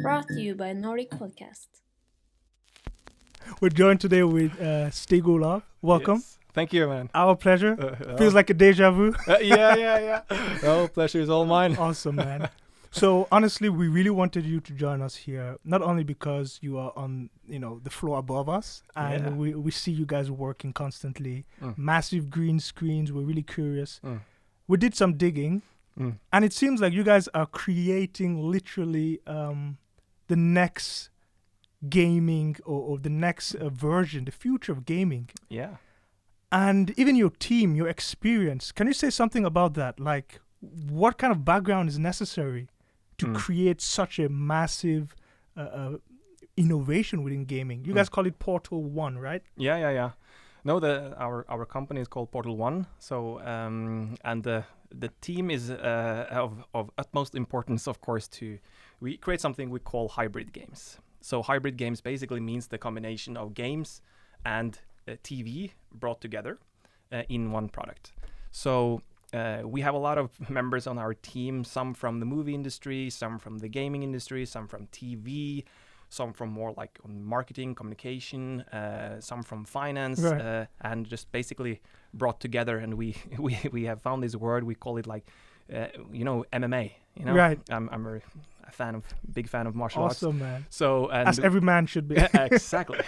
Brought to you by Nordic Podcast. We're joined today with Stig Olav. Welcome. Yes. Thank you, man. Our pleasure. Feels like a deja vu. Yeah. Oh, pleasure is all mine. Awesome, man. So honestly, we really wanted you to join us here, not only because you are on, the floor above us, and we see you guys working constantly, massive green screens. We're really curious. We did some digging, and it seems like you guys are creating literally the next gaming or the next version, the future of gaming. Yeah. And even your team, your experience. Can you say something about that? Like, what kind of background is necessary to create such a massive innovation within gaming? You guys call it Portal 1, right? Yeah. No, our company is called Portal 1. So and the team is of utmost importance, of course. We create something we call hybrid games. So hybrid games basically means the combination of games and TV brought together in one product. So we have a lot of members on our team, some from the movie industry, some from the gaming industry, some from TV, some from more like on marketing, communication, some from finance, right. and just basically brought together. And we have found this word, we call it like, MMA. Right. I'm a big fan of martial arts. Awesome, man. So, and as every man should be. Exactly.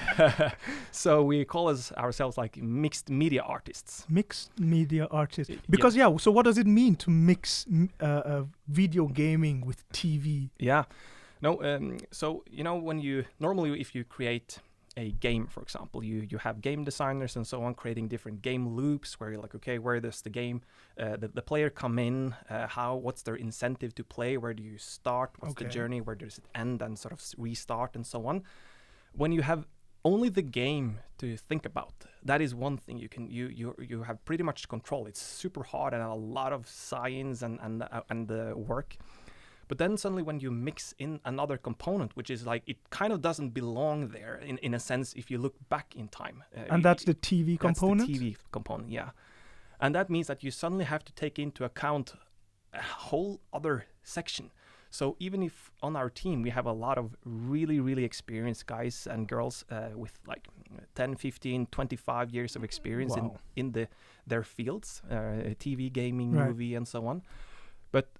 So we call ourselves like mixed media artists. Mixed media artists. Because so what does it mean to mix video gaming with TV? Yeah. No. So when if you create a game, for example, you have game designers and so on creating different game loops where you're like, okay, where does the game, the player come in? What's their incentive to play? Where do you start? What's the journey? Where does it end and sort of restart and so on? When you have only the game to think about, that is one thing you have pretty much control. It's super hard and a lot of science and work. But then suddenly when you mix in another component, which is like, it kind of doesn't belong there in a sense if you look back in time. And that's the TV component? That's the TV component, yeah. And that means that you suddenly have to take into account a whole other section. So even if on our team we have a lot of really, really experienced guys and girls with like 10, 15, 25 years of experience in their fields, TV, gaming, movie, and so on. But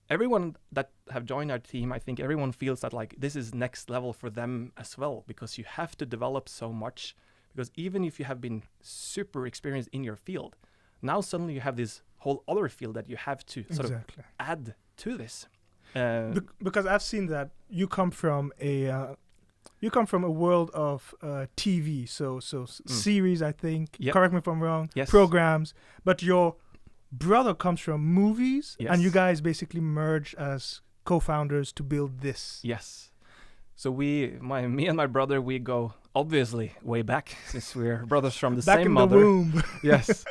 everyone that have joined our team, I think everyone feels that like this is next level for them as well, because you have to develop so much. Because even if you have been super experienced in your field, now suddenly you have this whole other field that you have to sort of add to this. Because I've seen that you come from a world of TV, so series, I think. Yep. Correct me if I'm wrong. Yes. Programs, but your brother comes from movies, yes. And you guys basically merge as co-founders to build this. Yes. So me and my brother, we go obviously way back since we're brothers from the same mother. Back in the womb. Yes.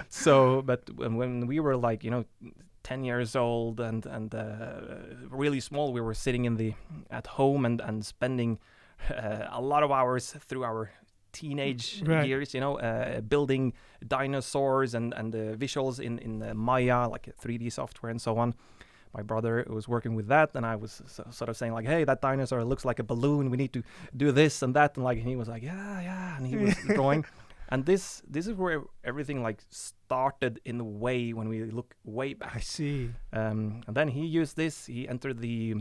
So, but when we were like 10 years old and really small, we were sitting at home and spending a lot of hours through our teenage years, building dinosaurs and visuals in Maya, like 3D software and so on. My brother was working with that, and I was sort of saying like, hey, that dinosaur looks like a balloon. We need to do this and that. And he was like, yeah. And he was drawing. And this is where everything like started in a way when we look way back. I see. And then he used this. He entered the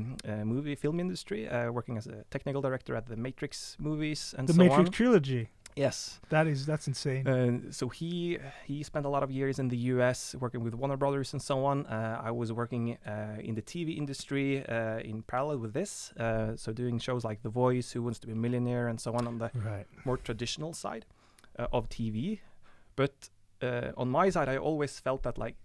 film industry, working as a technical director at the Matrix movies and the so on. The Matrix trilogy. Yes. That's insane. So he spent a lot of years in the US working with Warner Brothers and so on. I was working in the TV industry in parallel with this. So doing shows like The Voice, Who Wants to Be a Millionaire, and so on the more traditional side of TV. But on my side, I always felt that like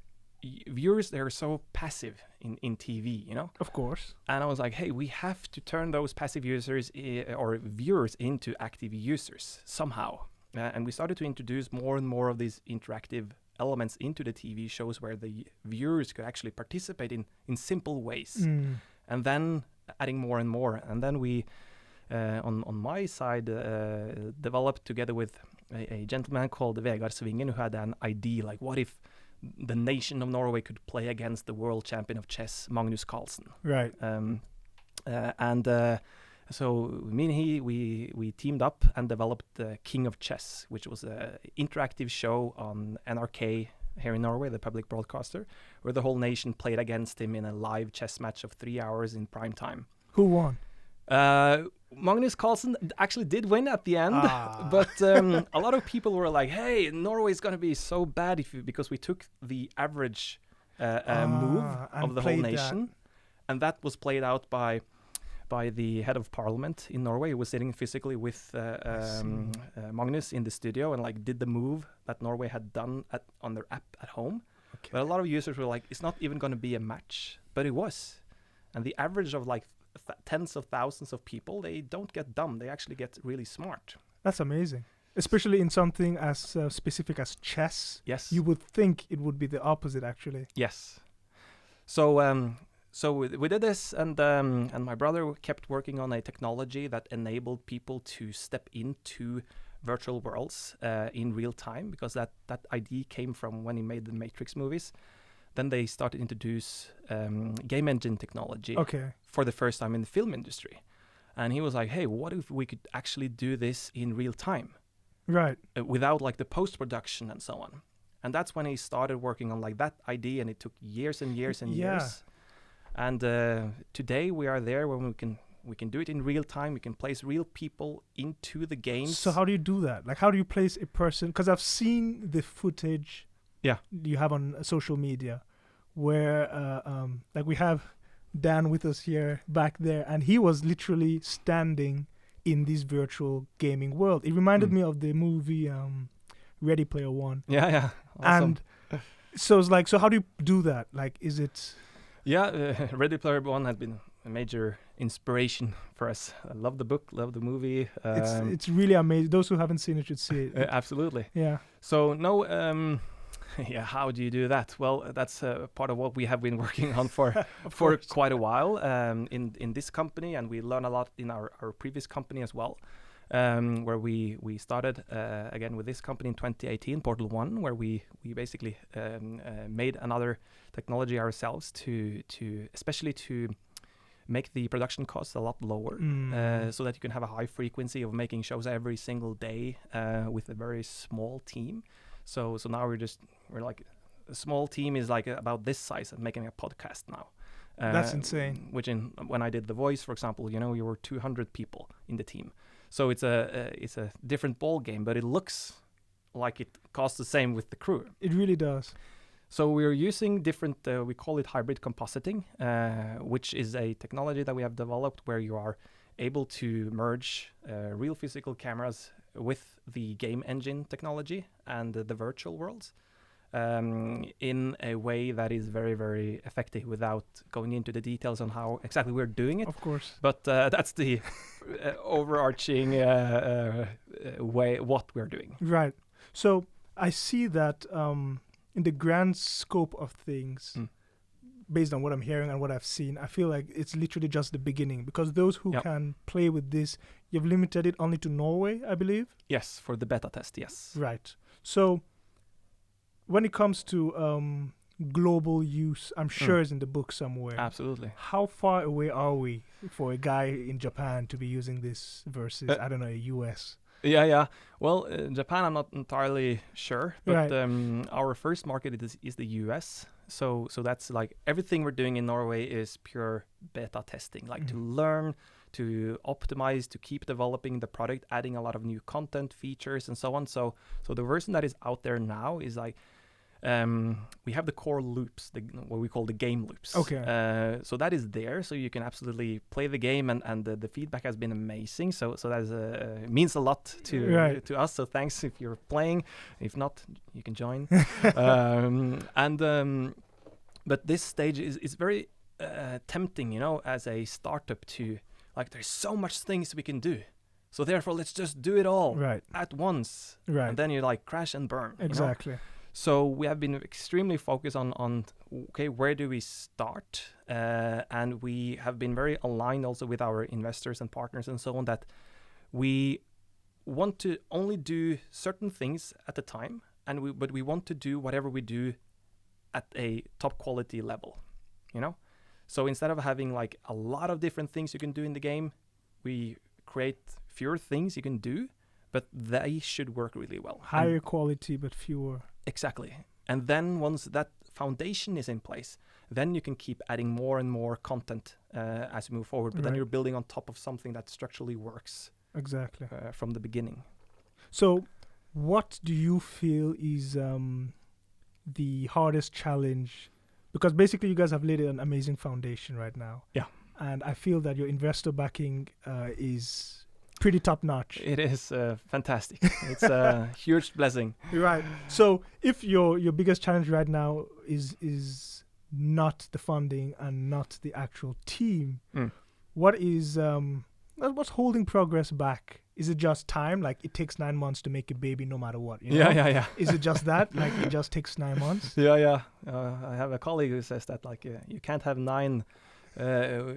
viewers, they're so passive in TV, Of course. And I was like, hey, we have to turn those passive users or viewers into active users somehow. And we started to introduce more and more of these interactive elements into the TV shows where the viewers could actually participate in simple ways. And then adding more and more. And then we, on my side, developed together with a gentleman called Vegard Svingen, who had an idea like, what if the nation of Norway could play against the world champion of chess, Magnus Carlsen? Right. So me and we teamed up and developed the King of Chess, which was an interactive show on NRK here in Norway, the public broadcaster, where the whole nation played against him in a live chess match of 3 hours in prime time. Who won? Magnus Carlsen actually did win at the end, but a lot of people were like, "Hey, Norway is going to be so bad because we took the average move of the whole nation, and that was played out by the head of parliament in Norway, who was sitting physically with Magnus in the studio and like did the move that Norway had done on their app at home. Okay. But a lot of users were like, it's not even going to be a match, but it was. And the average of like tens of thousands of people, they don't get dumb, they actually get really smart. That's amazing. Especially in something as specific as chess. Yes. You would think it would be the opposite, actually. Yes. So we did this, and my brother kept working on a technology that enabled people to step into virtual worlds in real time, because that idea came from when he made the Matrix movies. Then they started to introduce game engine technology for the first time in the film industry. And he was like, hey, what if we could actually do this in real time? Right. Without like the post-production and so on. And that's when he started working on like that idea, and it took years and years and years. And today we are there when we can do it in real time. We can place real people into the games. So how do you do that? Like, how do you place a person? Because I've seen the footage you have on social media where like we have Dan with us here back there, and he was literally standing in this virtual gaming world. It reminded me of the movie Ready Player One. Yeah. Awesome. And so it's like, so how do you do that? Like, is it... Yeah, Ready Player One has been a major inspiration for us. I love the book, love the movie. It's really amazing. Those who haven't seen it should see it. Absolutely. Yeah. So how do you do that? Well, that's part of what we have been working on for quite a while in this company, and we learn a lot in our previous company as well. Where we started again with this company in 2018, Portal 1, where we basically made another technology ourselves to especially to make the production costs a lot lower, so that you can have a high frequency of making shows every single day with a very small team. So now we're like, a small team is like about this size and making a podcast now. That's insane. When I did The Voice, for example, we were 200 people in the team. So it's a different ball game, but it looks like it costs the same with the crew. It really does. So we're using different, we call it hybrid compositing, which is a technology that we have developed where you are able to merge real physical cameras with the game engine technology and the virtual worlds in a way that is very, very effective without going into the details on how exactly we're doing it. Of course. But that's the overarching way what we're doing. Right. So I see that in the grand scope of things, based on what I'm hearing and what I've seen, I feel like it's literally just the beginning, because those who can play with this, you've limited it only to Norway, I believe? Yes, for the beta test, yes. Right. So when it comes to global use, I'm sure it's in the book somewhere. Absolutely. How far away are we for a guy in Japan to be using this versus, I don't know, US? Yeah. Well, Japan, I'm not entirely sure, but our first market is the US. So that's like everything we're doing in Norway is pure beta testing, like to learn, to optimize, to keep developing the product, adding a lot of new content, features, and so on. So the version that is out there now is like, we have the core loops, what we call the game loops. Okay. So that is there, so you can absolutely play the game, and the feedback has been amazing. So that means a lot to us. So thanks if you're playing. If not, you can join. But this stage is very tempting, as a startup to like. There's so much things we can do. So therefore, let's just do it all at once. Right. And then you like crash and burn. Exactly. So we have been extremely focused on okay, where do we start? And we have been very aligned also with our investors and partners and so on, that we want to only do certain things at a time, but we want to do whatever we do at a top quality level, So instead of having like a lot of different things you can do in the game, we create fewer things you can do, but they should work really well. Higher quality, but fewer. Exactly. And then once that foundation is in place, then you can keep adding more and more content as you move forward. But then you're building on top of something that structurally works. Exactly. From the beginning. So what do you feel is the hardest challenge? Because basically you guys have laid an amazing foundation right now. Yeah. And I feel that your investor backing is pretty top notch. It is fantastic. It's a huge blessing. Right. So if your biggest challenge right now is not the funding and not the actual team, what is what's holding progress back? Is it just time? Like it takes 9 months to make a baby no matter what. You know? Yeah. Is it just that? Like it just takes 9 months? Yeah. I have a colleague who says that like you can't have 9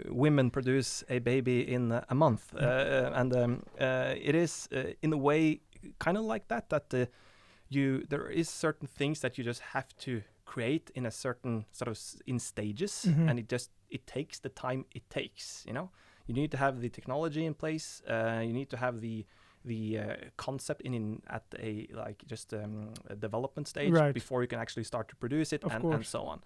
women produce a baby in a month. It is in a way kind of like that there is certain things that you just have to create in a certain sort of in stages, and it takes the time it takes, you know. You need to have the technology in place. You need to have the concept at a like just a development stage before you can actually start to produce it and so on.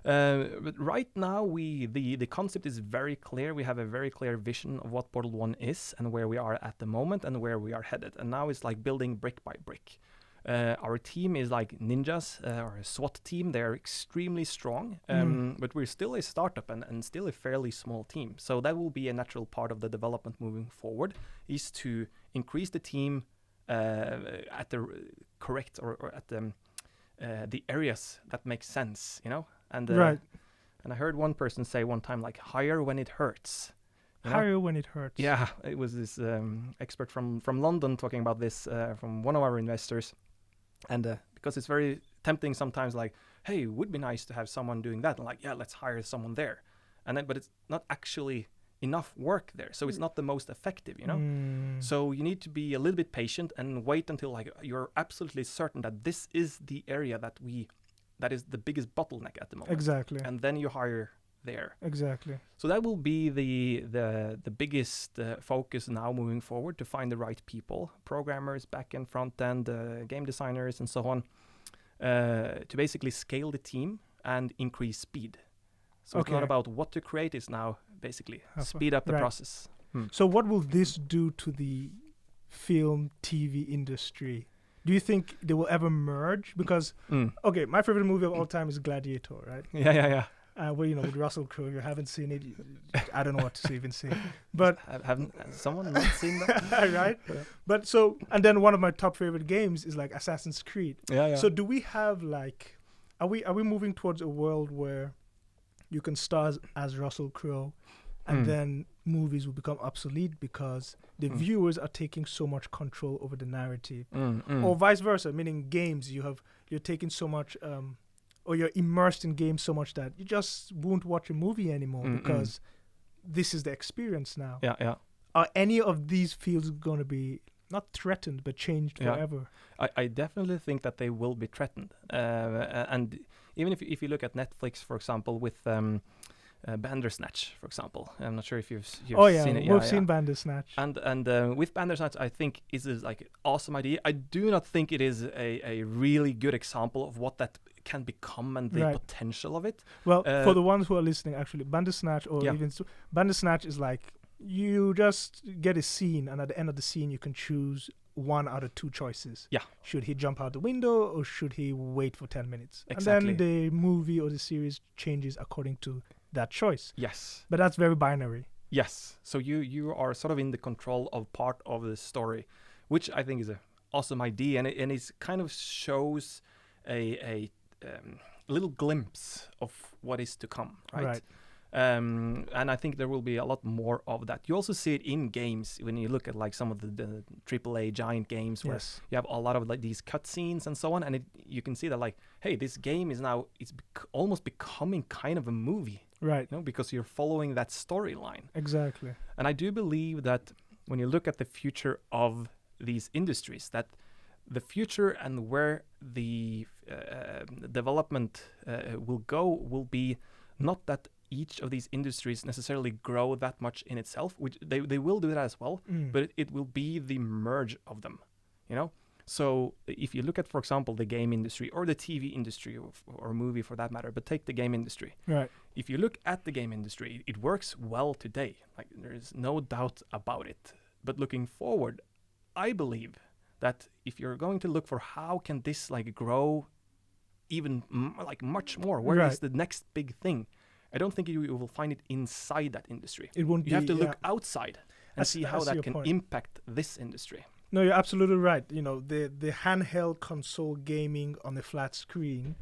But right now the concept is very clear. We have a very clear vision of what Portal 1 is and where we are at the moment and where we are headed. And now it's like building brick by brick. Our team is like ninjas, or a SWAT team. They're extremely strong, but we're still a startup and still a fairly small team. So that will be a natural part of the development moving forward, is to increase the team at the correct or at the areas that make sense, you know. And and I heard one person say one time like hire when it hurts. Hire when it hurts. Yeah, it was this expert from London talking about this from one of our investors. And because it's very tempting sometimes, like, hey, it would be nice to have someone doing that. And like, yeah, let's hire someone there. And then, but it's not actually enough work there. So it's not the most effective, you know? So you need to be a little bit patient and wait until like you're absolutely certain that this is the area that is the biggest bottleneck at the moment. Exactly. And then you hire there. Exactly. So that will be the biggest focus now moving forward, to find the right people, programmers, back end, front end, game designers, and so on, to basically scale the team and increase speed. So it's not about what to create; it's now basically speed up the process. So what will this do to the film TV industry? Do you think they will ever merge? Because my favorite movie of all time is Gladiator, right? Yeah. Well, you know, with Russell Crowe, you haven't seen it. I don't know what to even say. But haven't someone not seen that? Right? Yeah. But so, and then one of my top favorite games is like Assassin's Creed. Yeah. So do we have like, are we moving towards a world where you can star as Russell Crowe, and then movies will become obsolete because the viewers are taking so much control over the narrative, or vice versa? Meaning games, you're taking so much. Or you're immersed in games so much that you just won't watch a movie anymore because this is the experience now. Yeah. Are any of these fields going to be not threatened but changed forever? I definitely think that they will be threatened. And even if you look at Netflix, for example, with Bandersnatch, for example, I'm not sure if you've seen it. We've seen Bandersnatch. And with Bandersnatch, I think is like an awesome idea. I do not think it is a really good example of what that can become and the potential of it. Well, for the ones who are listening, actually, Bandersnatch Bandersnatch is like you just get a scene, and at the end of the scene, you can choose one out of 2 choices. Yeah. Should he jump out the window or should he wait for 10 minutes? Exactly. And then the movie or the series changes according to that choice. Yes. But that's very binary. Yes. So you are sort of in the control of part of the story, which I think is an awesome idea, and it kind of shows a little glimpse of what is to come, right? And I think there will be a lot more of that. You also see it in games when you look at like some of the AAA giant games where you have a lot of like these cutscenes and so on, and you can see that like, hey, this game is now almost becoming kind of a movie, right? You know, because you're following that storyline. Exactly. And I do believe that when you look at the future of these industries, that the future and where the development will go will be not that each of these industries necessarily grow that much in itself, which they will do that as well, but it will be the merge of them, you know? So if you look at, for example, the game industry or the TV industry or movie for that matter, but take the game industry. Right. If you look at the game industry, it works well today. Like, there is no doubt about it. But looking forward, I believe that if you're going to look for how can this like grow even like much more, where is the next big thing? I don't think you will find it inside that industry. It won't. You have to look outside and see how that can point. impact this industry. No, you're absolutely right. You know, the handheld console gaming on a flat screen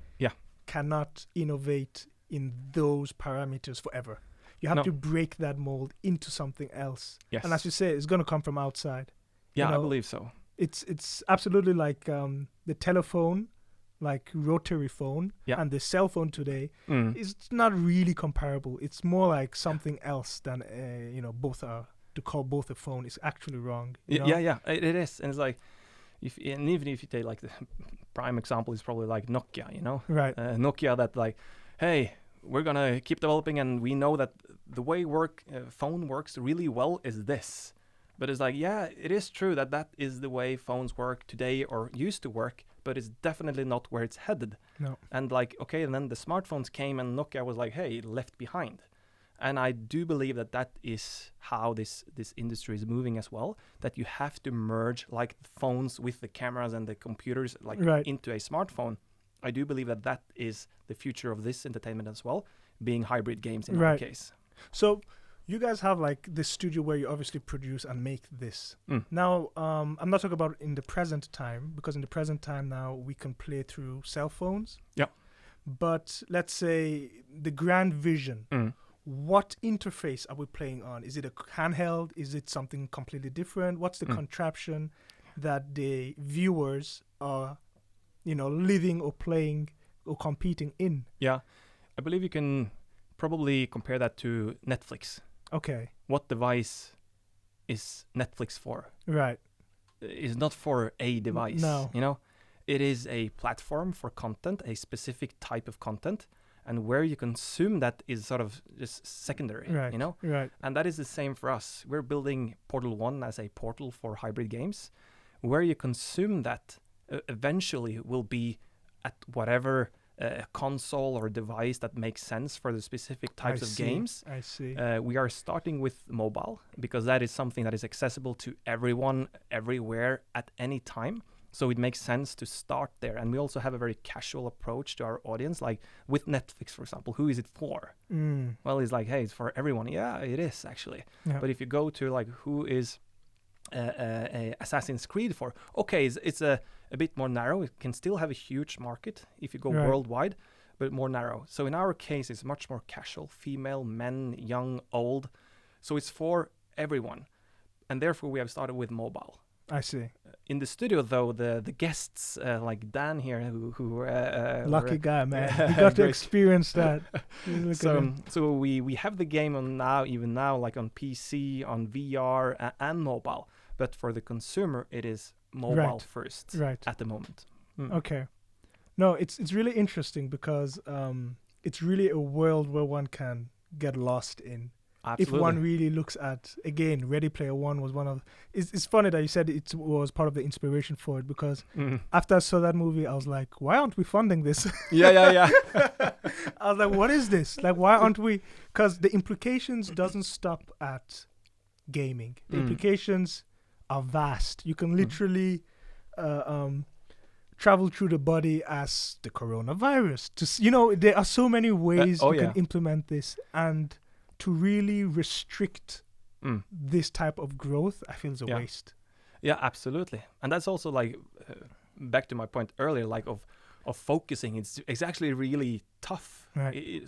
cannot innovate in those parameters forever. You have to break that mold into something else. Yes. And as you say, it's going to come from outside. Yeah, you know, I believe so. It's absolutely like the telephone, like rotary phone, and the cell phone today is not really comparable. It's more like something else than, both are. To call both a phone is actually wrong. You know? Yeah, it is. And it's like, even if you take like the prime example is probably like Nokia, you know? Right. Nokia that like, hey, we're going to keep developing and we know that the way phone works really well is this. But it's like, yeah, it is true that is the way phones work today or used to work, but it's definitely not where it's headed. No. And like, okay, and then the smartphones came and Nokia was like, hey, left behind. And I do believe that is how this industry is moving as well, that you have to merge like phones with the cameras and the computers like into a smartphone. I do believe that is the future of this entertainment as well, being hybrid games in our case. So you guys have like this studio where you obviously produce and make this. Now, I'm not talking about in the present time, because in the present time now we can play through cell phones. Yeah. But let's say the grand vision. What interface are we playing on? Is it a handheld? Is it something completely different? What's the contraption that the viewers are, living or playing or competing in? Yeah, I believe you can probably compare that to Netflix. Okay. What device is Netflix for? Right. It's not for a device. No. It is a platform for content, a specific type of content. And where you consume that is sort of just secondary, Right. And that is the same for us. We're building Portal 1 as a portal for hybrid games. Where you consume that eventually will be at whatever console or device that makes sense for the specific types of games. I see. We are starting with mobile because that is something that is accessible to everyone, everywhere, at any time. So it makes sense to start there. And we also have a very casual approach to our audience. Like with Netflix, for example, who is it for? Well, it's like, hey, it's for everyone. Yeah, it is actually. Yeah. But if you go to like who is Assassin's Creed for? Okay, it's a bit more narrow. It can still have a huge market if you go worldwide, but more narrow. So in our case, it's much more casual. Female, men, young, old. So it's for everyone. And therefore, we have started with mobile. I see. In the studio, though, the guests like Dan here, who lucky guy, man, he got to experience that. So we have the game on now, like on PC, on VR, and mobile. But for the consumer, it is mobile first at the moment. Okay. No, it's really interesting because it's really a world where one can get lost in. Absolutely. If one really looks at, again, Ready Player One was one of... It's funny that you said it was part of the inspiration for it, because after I saw that movie, I was like, why aren't we funding this? Yeah. I was like, what is this? Like, why aren't we... Because the implications doesn't stop at gaming. The implications are vast. You can literally travel through the body as the coronavirus. There are so many ways can implement this, and... to really restrict this type of growth, I feel is a waste. Yeah, absolutely. And that's also like, back to my point earlier, like of focusing. It's actually really tough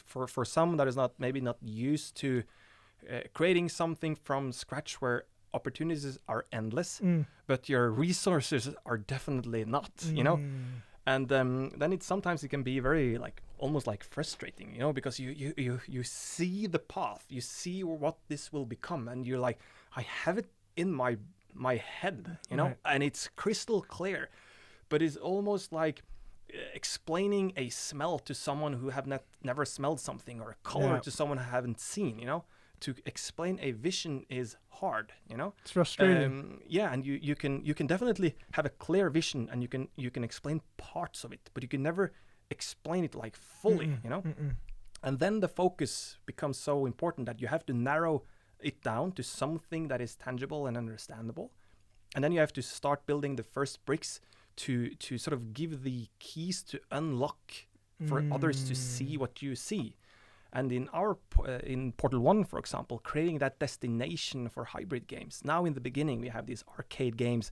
for some that is maybe not used to creating something from scratch where opportunities are endless, but your resources are definitely not, And then sometimes it can be very like almost like frustrating, because you see the path, you see what this will become, and you're like, I have it in my head, and it's crystal clear, but it's almost like explaining a smell to someone who have never smelled something, or a color to someone who haven't seen, to explain a vision is hard, It's frustrating. And you can definitely have a clear vision, and you can explain parts of it, but you can never explain it like fully, And then the focus becomes so important that you have to narrow it down to something that is tangible and understandable. And then you have to start building the first bricks to sort of give the keys to unlock for others to see what you see. And in in Portal 1, for example, creating that destination for hybrid games. Now in the beginning, we have these arcade games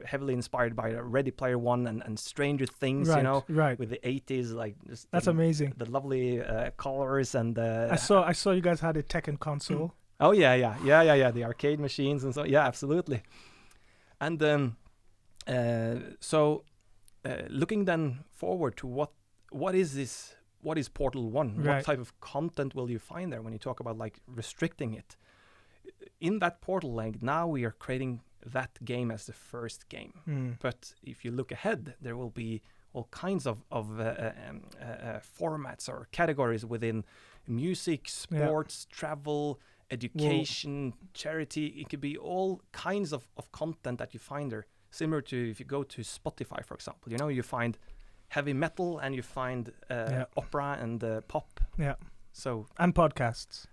heavily inspired by Ready Player One and Stranger Things, right. with the 80s, like that's amazing. The lovely colors and I saw you guys had a Tekken console. Oh yeah, the arcade machines and so. Yeah, absolutely. And looking then forward to what is this? What is Portal 1? Right. What type of content will you find there when you talk about like restricting it? In that Portal, like now we are creating that game as the first game. But if you look ahead, there will be all kinds of formats or categories within music, sports, travel, education, charity. It could be all kinds of content that you find there. Similar to if you go to Spotify, for example, you find heavy metal and you find opera and pop. Yeah. So and podcasts.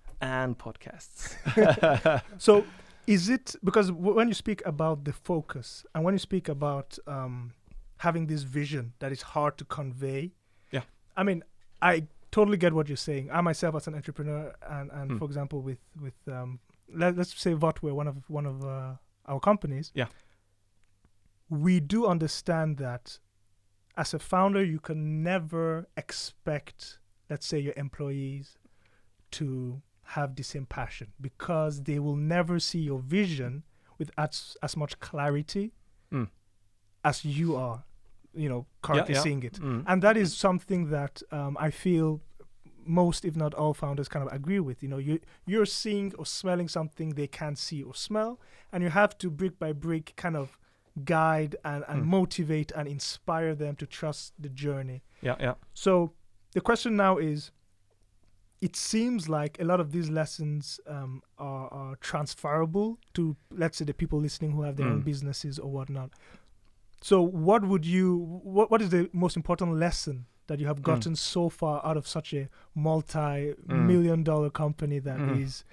So is it because when you speak about the focus and when you speak about having this vision that is hard to convey? Yeah. I mean, I totally get what you're saying. I myself, as an entrepreneur, and for example, with let's say VOTWare, one of our companies. Yeah. We do understand that as a founder, you can never expect, let's say, your employees to have the same passion, because they will never see your vision with as much clarity as you are, currently seeing it. And that is something that I feel most, if not all, founders kind of agree with. You're seeing or smelling something they can't see or smell, and you have to brick by brick kind of guide and motivate and inspire them to trust the journey. Yeah. So the question now is, it seems like a lot of these lessons are transferable to, let's say, the people listening who have their own businesses or whatnot. So what is the most important lesson that you have gotten so far out of such a multi-million-dollar company that is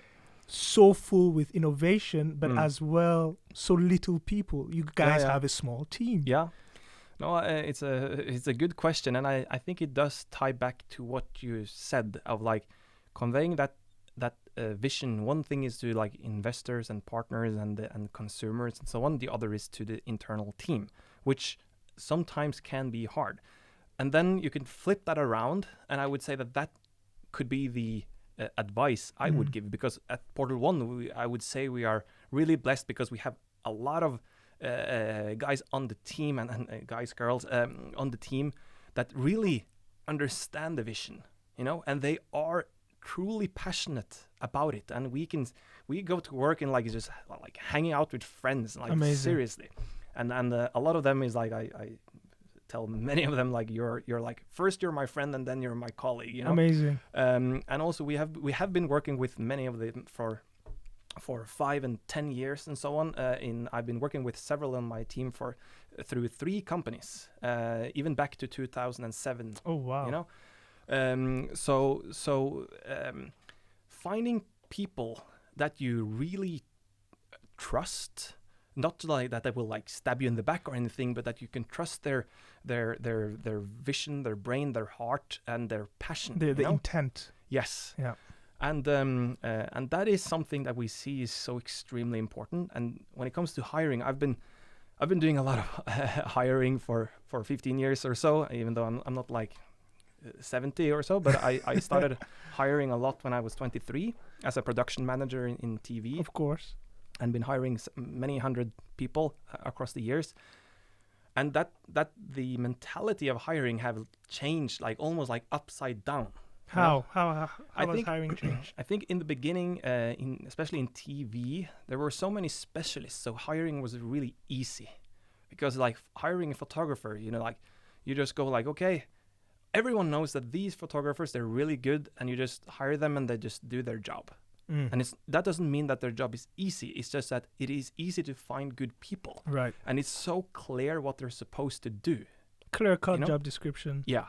so full with innovation, but as well so little people? You guys have a small team. Yeah. No, it's a good question, and I think it does tie back to what you said of like conveying that vision. One thing is to like investors and partners and consumers and so on. The other is to the internal team, which sometimes can be hard. And then you can flip that around, and I would say that could be the advice I would give, because at Portal 1, I would say we are really blessed because we have a lot of guys on the team and guys, girls on the team that really understand the vision, and they are truly passionate about it. And we go to work and like just like hanging out with friends, like Amazing. Seriously. And a lot of them is like I tell many of them like you're like, first you're my friend and then you're my colleague. Amazing. And also we have been working with many of them for 5 and 10 years and so on. I've been working with several on my team through 3 companies, even back to 2007. Oh wow. Finding people that you really trust, not like that they will like stab you in the back or anything, but that you can trust their vision, their brain, their heart, and their passion. The intent. Yes. Yeah. And that is something that we see is so extremely important. And when it comes to hiring, I've been doing a lot of hiring for 15 years or so, even though I'm not like 70 or so, but I started hiring a lot when I was 23 as a production manager in TV. Of course. And been hiring many hundred people across the years. And that the mentality of hiring have changed like almost like upside down. How has hiring changed? I think in the beginning, especially in TV, there were so many specialists, so hiring was really easy, because like hiring a photographer, like You just go like, okay, everyone knows that these photographers, they're really good, and you just hire them and they just do their job. And that doesn't mean that their job is easy. It's just that it is easy to find good people. Right. And it's so clear what they're supposed to do. Clear-cut job description. Yeah.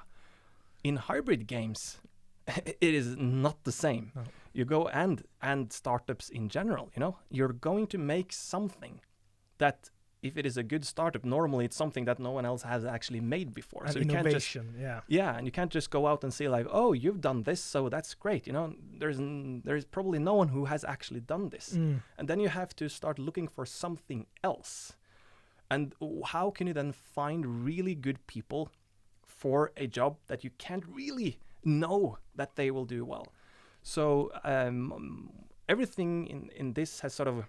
In hybrid games, it is not the same. No. You go and startups in general, you're going to make something that, if it is a good startup, normally it's something that no one else has actually made before. And so innovation, you can't just, and you can't just go out and say like, oh, you've done this, so that's great. There's probably no one who has actually done this. And then you have to start looking for something else. And how can you then find really good people for a job that you can't really know that they will do well? So everything in this has sort of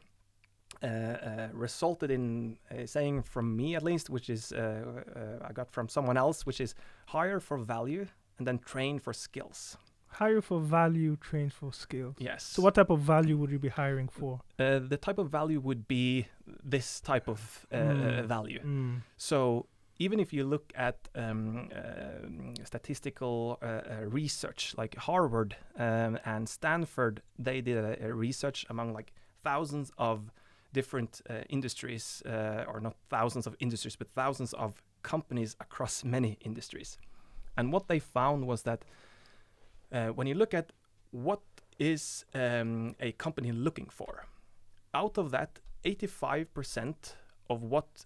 resulted in a saying from me, at least, which is I got from someone else, which is hire for value and then train for skills. Hire for value, train for skills. Yes. So what type of value would you be hiring for? The type of value would be this type of value. So even if you look at statistical research, like Harvard and Stanford, they did a research among like thousands of different industries, or not thousands of industries, but thousands of companies across many industries. And what they found was that when you look at what is a company looking for, out of that, 85% of what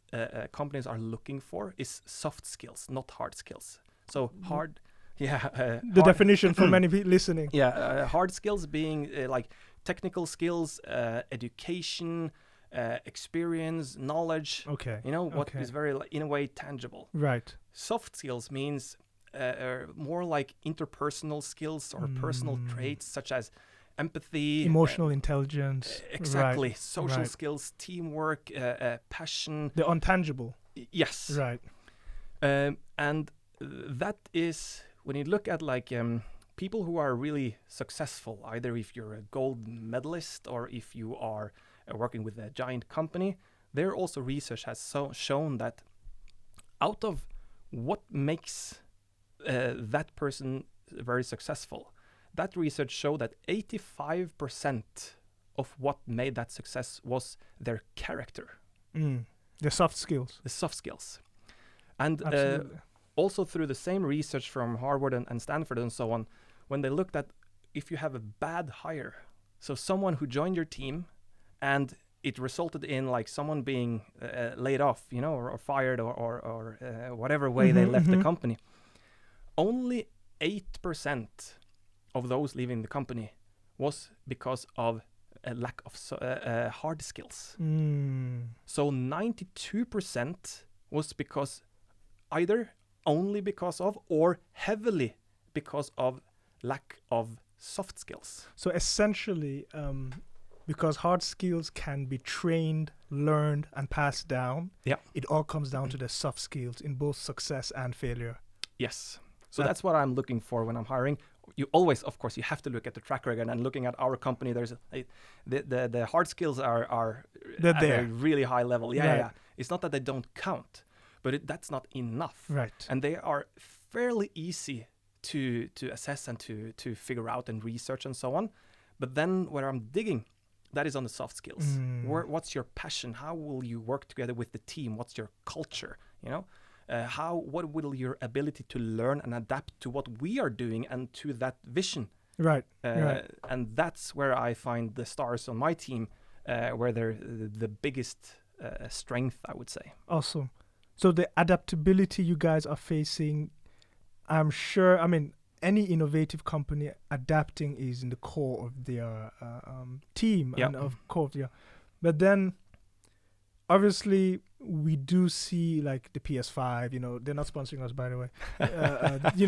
companies are looking for is soft skills, not hard skills. So hard, the hard definition for many people listening. Yeah, hard skills being like technical skills, education, experience, knowledge. Okay. What is very, in a way, tangible. Right. Soft skills means more like interpersonal skills or personal traits such as empathy, emotional intelligence. Exactly. Right. Social Right. skills, teamwork, passion. The untangible. Yes. Right. And that is, when you look at like people who are really successful, either if you're a gold medalist or if you are working with a giant company, there also research has shown that out of what makes that person very successful, that research showed that 85% of what made that success was their character. The soft skills. The soft skills. And Absolutely. also through the same research from Harvard and Stanford and so on, when they looked at if you have a bad hire, so someone who joined your team and it resulted in like someone being laid off, or fired or whatever way they left the company, only 8% of those leaving the company was because of a lack of hard skills. So 92% was because either only because of or heavily because of lack of soft skills. So essentially, because hard skills can be trained, learned, and passed down, it all comes down to the soft skills in both success and failure. Yes. So that's what I'm looking for when I'm hiring. You always, of course, you have to look at the track record, and looking at our company, there's the hard skills are at there. a really high level. Yeah, Right. yeah. It's not that they don't count, but that's not enough. Right. And they are fairly easy to assess and to figure out and research and so on. But then where I'm digging, that is on the soft skills. What's your passion? How will you work together with the team? What's your culture? What will your ability to learn and adapt to what we are doing and to that vision? Right. And that's where I find the stars on my team, where they're the biggest strength, I would say. Awesome. So the adaptability you guys are facing, I'm sure, any innovative company adapting is in the core of their team and of core of their. But then, obviously, we do see like the PS5. They're not sponsoring us, by the way.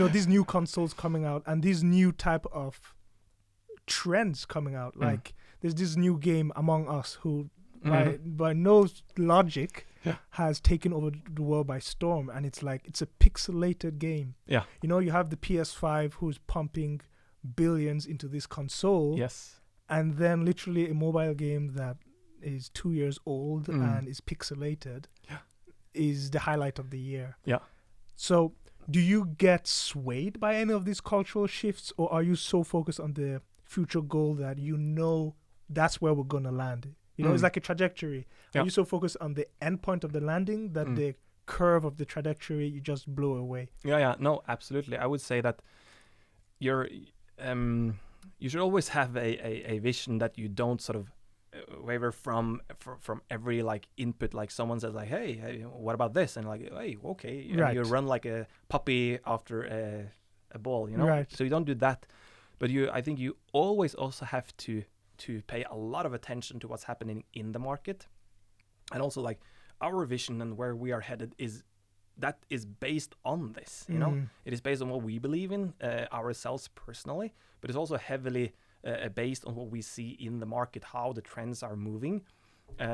These new consoles coming out and these new type of trends coming out. Like there's this new game, Among Us, who by no logic has taken over the world by storm, and it's a pixelated game. Yeah. You have the PS5 who's pumping billions into this console. Yes. And then literally a mobile game that is 2 years old and is pixelated is the highlight of the year. Yeah. So Do you get swayed by any of these cultural shifts, or are you so focused on the future goal that you know that's where we're going to land? You know, it's like a trajectory. Are you so focused on the end point of the landing that the curve of the trajectory you just blow away? Yeah, no, absolutely. I would say that you're you should always have a vision that you don't sort of waver from every like input. Like someone says like, hey, what about this? And like, hey, okay, and you run like a puppy after a ball, you know. Right. So you don't do that, but I think you always also have to pay a lot of attention to what's happening in the market, and also like our vision and where we are headed is based on this. You know, it is based on what we believe in ourselves personally, but it's also heavily based on what we see in the market, how the trends are moving. But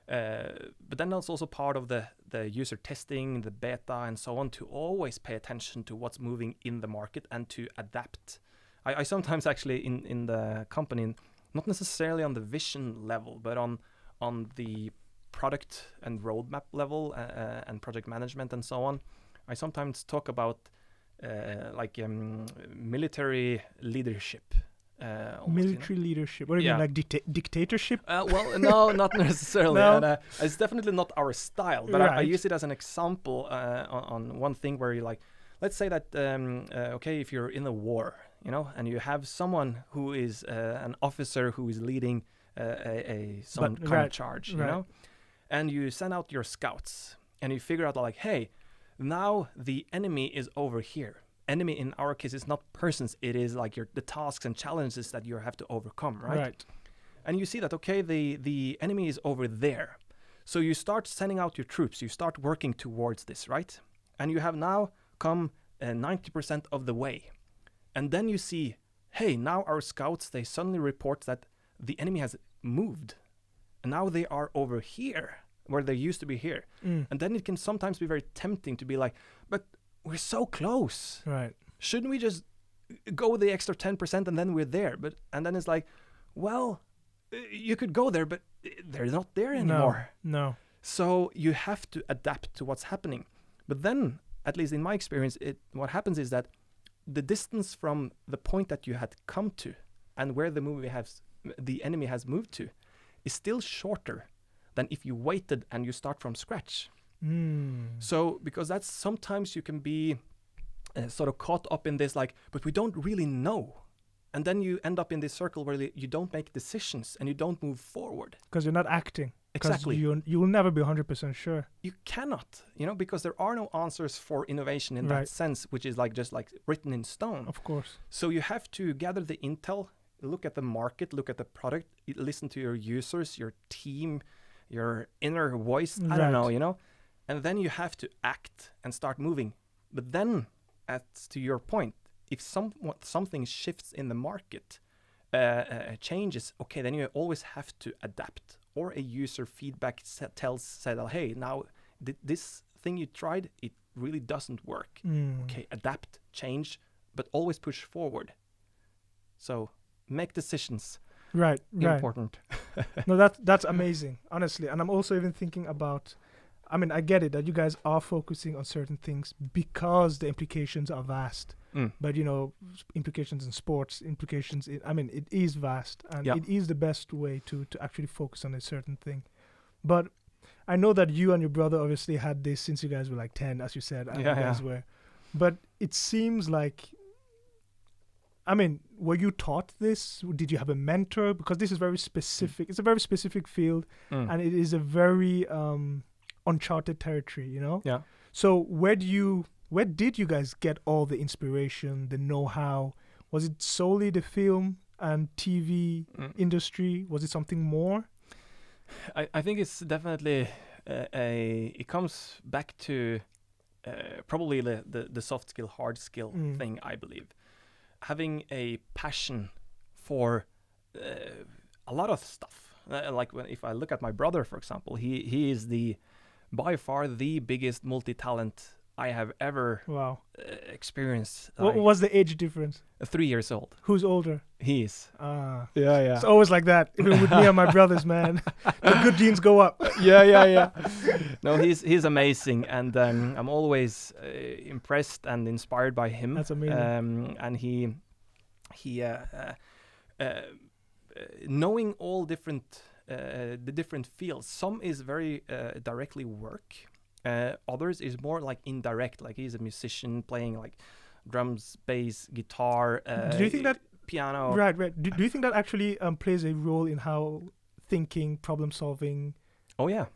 then that's also part of the user testing, the beta, and so on, to always pay attention to what's moving in the market and to adapt. I sometimes actually in the company, not necessarily on the vision level, but on the product and roadmap level and project management and so on, I sometimes talk about military leadership. Military leadership? What do you mean, like dictatorship? Well, no, not necessarily. No. And, it's definitely not our style, but I use it as an example on one thing where you like, let's say that, okay, if you're in a war, you know, and you have someone who is an officer who is leading some kind of charge, you know, and you send out your scouts and you figure out like, hey, now the enemy is over here. Enemy in our case is not persons, it is like the tasks and challenges that you have to overcome, right? And you see that, okay, the enemy is over there. So you start sending out your troops, you start working towards this, right? And you have now come 90% of the way. And then you see, hey, now our scouts, they suddenly report that the enemy has moved. And now they are over here, where they used to be here. And then it can sometimes be very tempting to be like, but we're so close. Right. Shouldn't we just go the extra 10% and then we're there? And then it's like, well, you could go there, but they're not there anymore. No. So you have to adapt to what's happening. But then, at least in my experience, what happens is that the distance from the point that you had come to and where the enemy has moved to is still shorter than if you waited and you start from scratch. So because that's sometimes you can be sort of caught up in this like, but we don't really know. And then you end up in this circle where you don't make decisions and you don't move forward. Because you're not acting. Exactly. You will never be 100% sure. You cannot, you know, because there are no answers for innovation in that sense, which is like just like written in stone. Of course. So you have to gather the intel, look at the market, look at the product, listen to your users, your team, your inner voice. I don't know, you know, and then you have to act and start moving. But then, as to your point, if something shifts in the market, changes, okay, then you always have to adapt. Or a user feedback said, hey, now this thing you tried, it really doesn't work. Okay, adapt, change, but always push forward. So make decisions. Right. Important. No, that's amazing, honestly. And I'm also even thinking about, I mean, I get it that you guys are focusing on certain things because the implications are vast. But, you know, implications in sports, it is vast. And it is the best way to actually focus on a certain thing. But I know that you and your brother obviously had this since you guys were like 10, as you said. You guys were. But it seems like, I mean, were you taught this? Did you have a mentor? Because this is very specific. It's a very specific field. And it is a very uncharted territory, you know? Yeah. So where did you guys get all the inspiration, the know-how? Was it solely the film and TV industry? Was it something more? I think it's definitely it comes back to probably the soft skill, hard skill thing, I believe. Having a passion for a lot of stuff. If I look at my brother, for example, he is by far the biggest multi-talent I have ever Wow. experienced. What was the age difference? 3 years old. Who's older? He is. Ah. Yeah. It's always like that. Even with me and my brothers, man. The good genes go up. Yeah. No, he's amazing, and I'm always impressed and inspired by him. That's amazing. And he knowing all different the different fields. Some is very directly work. Others is more like indirect. Like he's a musician playing like drums, bass, guitar. Do you think that piano? Right. Do you think that actually plays a role in how thinking, problem solving? Oh yeah,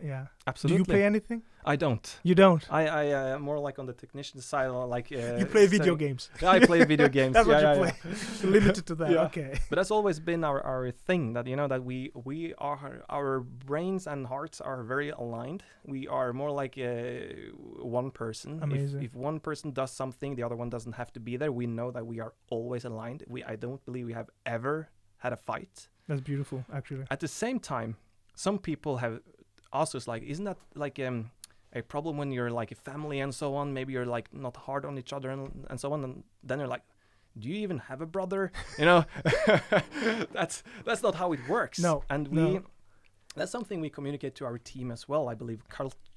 absolutely. Do you play anything? I don't. You don't. I more like on the technician side, like you play video games. Yeah, I play video games. That's what you play. Limited to that. Yeah. Okay. But that's always been our thing, that that we are, our brains and hearts are very aligned. We are more like one person. Amazing. If one person does something, the other one doesn't have to be there. We know that we are always aligned. I don't believe we have ever had a fight. That's beautiful, actually. At the same time, some people have also like, isn't that like a problem when you're like a family and so on? Maybe you're like not hard on each other and so on, and then you're like, do you even have a brother? That's not how it works. No. And that's something we communicate to our team as well. I believe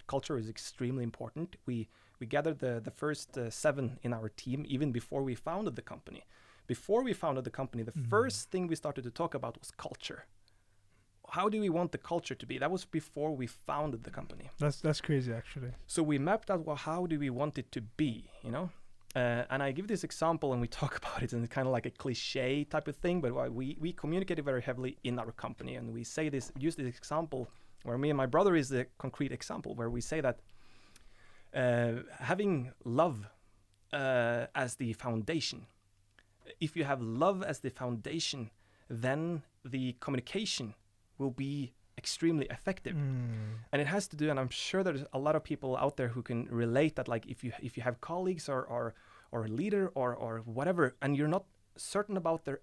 culture is extremely important. We gathered the first 7 in our team even before we founded the company. Before we founded the company, the first thing we started to talk about was culture. How do we want the culture to be? That was before we founded the company. That's crazy, actually. So we mapped out, well, how do we want it to be, And I give this example and we talk about it, and it's kind of like a cliche type of thing, but we communicate it very heavily in our company. And we use this example where me and my brother is the concrete example, where we say that having love as the foundation, if you have love as the foundation, then the communication will be extremely effective. And it has to do, and I'm sure there's a lot of people out there who can relate that, like if you have colleagues or a leader or whatever, and you're not certain about their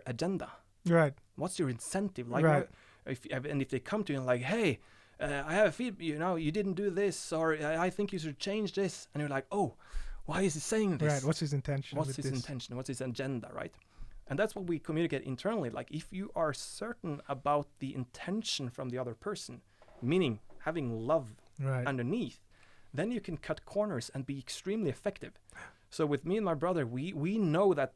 agenda, right? What's your incentive? Like, right. If they come to you and like, hey, I have a feedback, you didn't do this, or I think you should change this, and you're like, oh, why is he saying this? Right. What's his intention? What's his agenda, right? And that's what we communicate internally. Like, if you are certain about the intention from the other person, meaning having love underneath, then you can cut corners and be extremely effective. So with me and my brother, we know that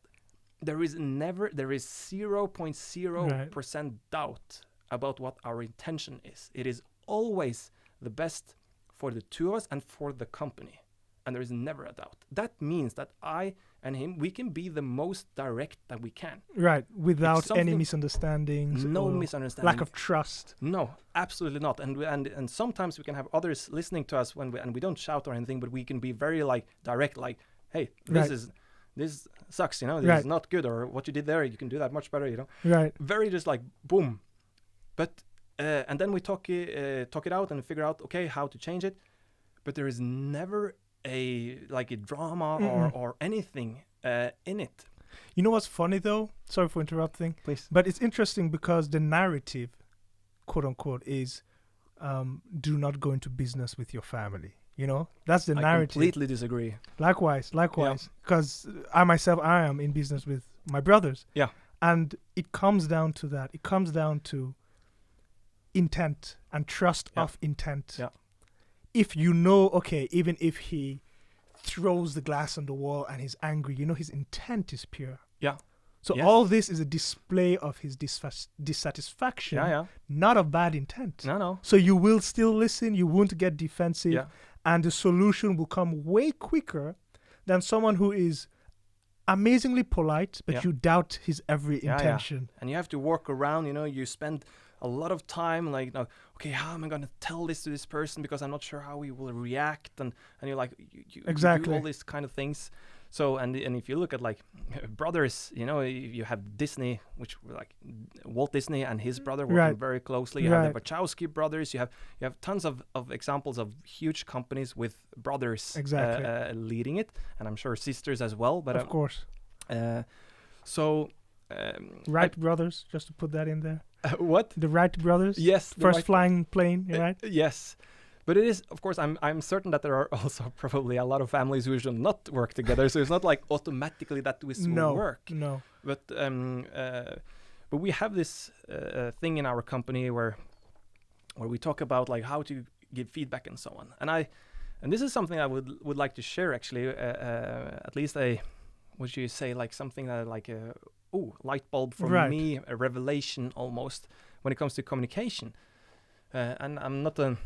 there is 0.0% doubt about what our intention is. It is always the best for the two of us and for the company. And there is never a doubt. That means that I and him, we can be the most direct that we can. Right, without any misunderstandings. No misunderstanding. Lack of trust. No, absolutely not. And sometimes we can have others listening to us and we don't shout or anything, but we can be very like direct, like, hey, this sucks, this is not good, or what you did there, you can do that much better, Right. Very just like boom. But and then we talk it out and figure out, okay, how to change it. But there is never a drama or anything in it. You know what's funny though? Sorry for interrupting. Please. But it's interesting because the narrative, quote unquote, is do not go into business with your family. That's the narrative. I completely disagree. Likewise. Because I am in business with my brothers. Yeah. And it comes down to that. It comes down to intent and trust of intent. Yeah. If even if he throws the glass on the wall and he's angry, his intent is pure. Yeah. So all this is a display of his dissatisfaction, not of bad intent. No. So you will still listen, you won't get defensive, and the solution will come way quicker than someone who is amazingly polite, but you doubt his every intention. And you have to work around, you spend a lot of time like, okay, how am I going to tell this to this person because I'm not sure how he will react, and you're like, you exactly do all these kind of things. So and if you look at like brothers, you have Disney, which were like Walt Disney and his brother working very closely. You have the Wachowski brothers. You have tons of examples of huge companies with brothers leading it, and I'm sure sisters as well. But of course, Wright brothers, just to put that in there. What? The Wright brothers? Yes. First flying plane, right? Yes. But it is, of course, I'm certain that there are also probably a lot of families who should not work together. So it's not like automatically that this will work. No. But we have this thing in our company where we talk about like how to give feedback and so on. And this is something I would like to share actually. At least would you say like something that like a light bulb for me, a revelation almost when it comes to communication. And I'm not an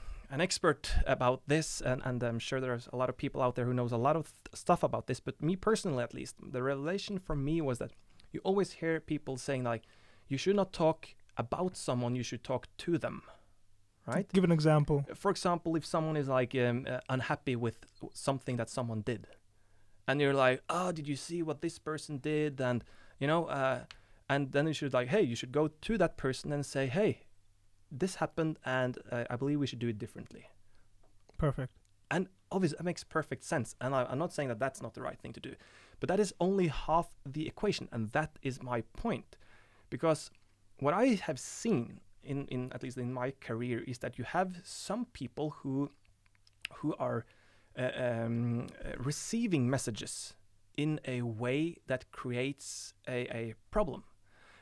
expert about this, and I'm sure there's a lot of people out there who knows a lot of stuff about this. But me personally, at least, the revelation for me was that you always hear people saying like, you should not talk about someone, you should talk to them. Right? Give an example. For example, if someone is like unhappy with something that someone did, and you're like, "Oh, did you see what this person did?" And and then you should like, "Hey, you should go to that person and say, hey, this happened, and I believe we should do it differently." Perfect. And obviously, that makes perfect sense. And I'm not saying that that's not the right thing to do, but that is only half the equation, and that is my point, because what I have seen in at least in my career is that you have some people who are receiving messages in a way that creates a problem,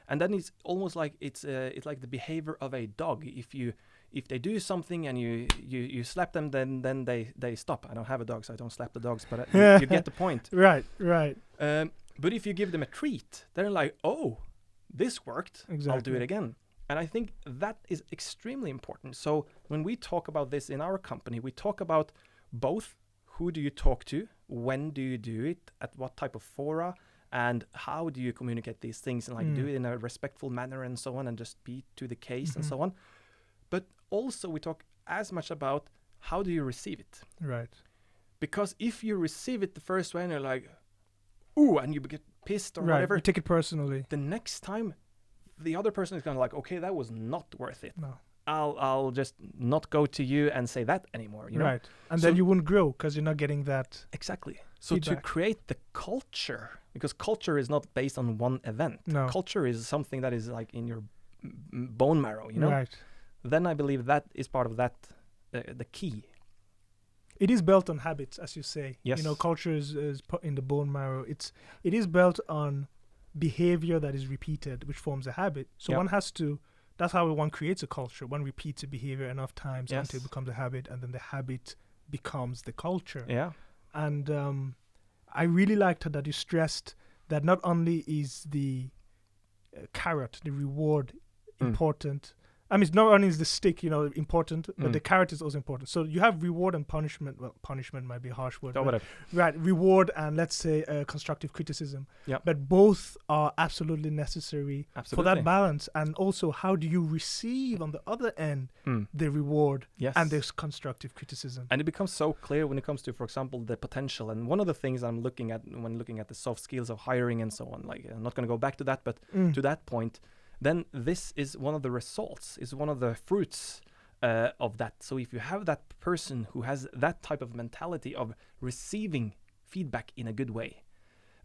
and then it's almost like it's like the behavior of a dog. If they do something and you slap them, then they stop. I don't have a dog, so I don't slap the dogs, but you get the point. Right. But if you give them a treat, they're like, oh, this worked. Exactly. I'll do it again. And I think that is extremely important. So when we talk about this in our company, we talk about both who do you talk to, when do you do it, at what type of fora, and how do you communicate these things, and like do it in a respectful manner and so on, and just be to the case and so on. But also we talk as much about how do you receive it. Right. Because if you receive it the first way and you're like, ooh, and you get pissed or whatever. You take it personally. The next time, the other person is kind of like, okay, that was not worth it. No. I'll just not go to you and say that anymore. You know? Right. And then you wouldn't grow because you're not getting that. Exactly. So feedback. to create the culture, because culture is not based on one event. No. Culture is something that is like in your bone marrow, you know? Right. Then I believe that is part of that, the key. It is built on habits, as you say. Yes. You know, culture is put in the bone marrow. It is built on behavior that is repeated, which forms a habit. So one has to. That's how one creates a culture. One repeats a behavior enough times until it becomes a habit, and then the habit becomes the culture. Yeah. And I really liked that you stressed that not only is the carrot, the reward, important. I mean, not only is the stick, important, but the carrot is also important. So you have reward and punishment. Well, punishment might be a harsh word. Right, reward and let's say constructive criticism. Yeah. But both are absolutely necessary for that balance. And also, how do you receive on the other end the reward and this constructive criticism? And it becomes so clear when it comes to, for example, the potential. And one of the things I'm looking at when looking at the soft skills of hiring and so on, like I'm not going to go back to that, but to that point, then this is one of the results, is one of the fruits of that. So if you have that person who has that type of mentality of receiving feedback in a good way,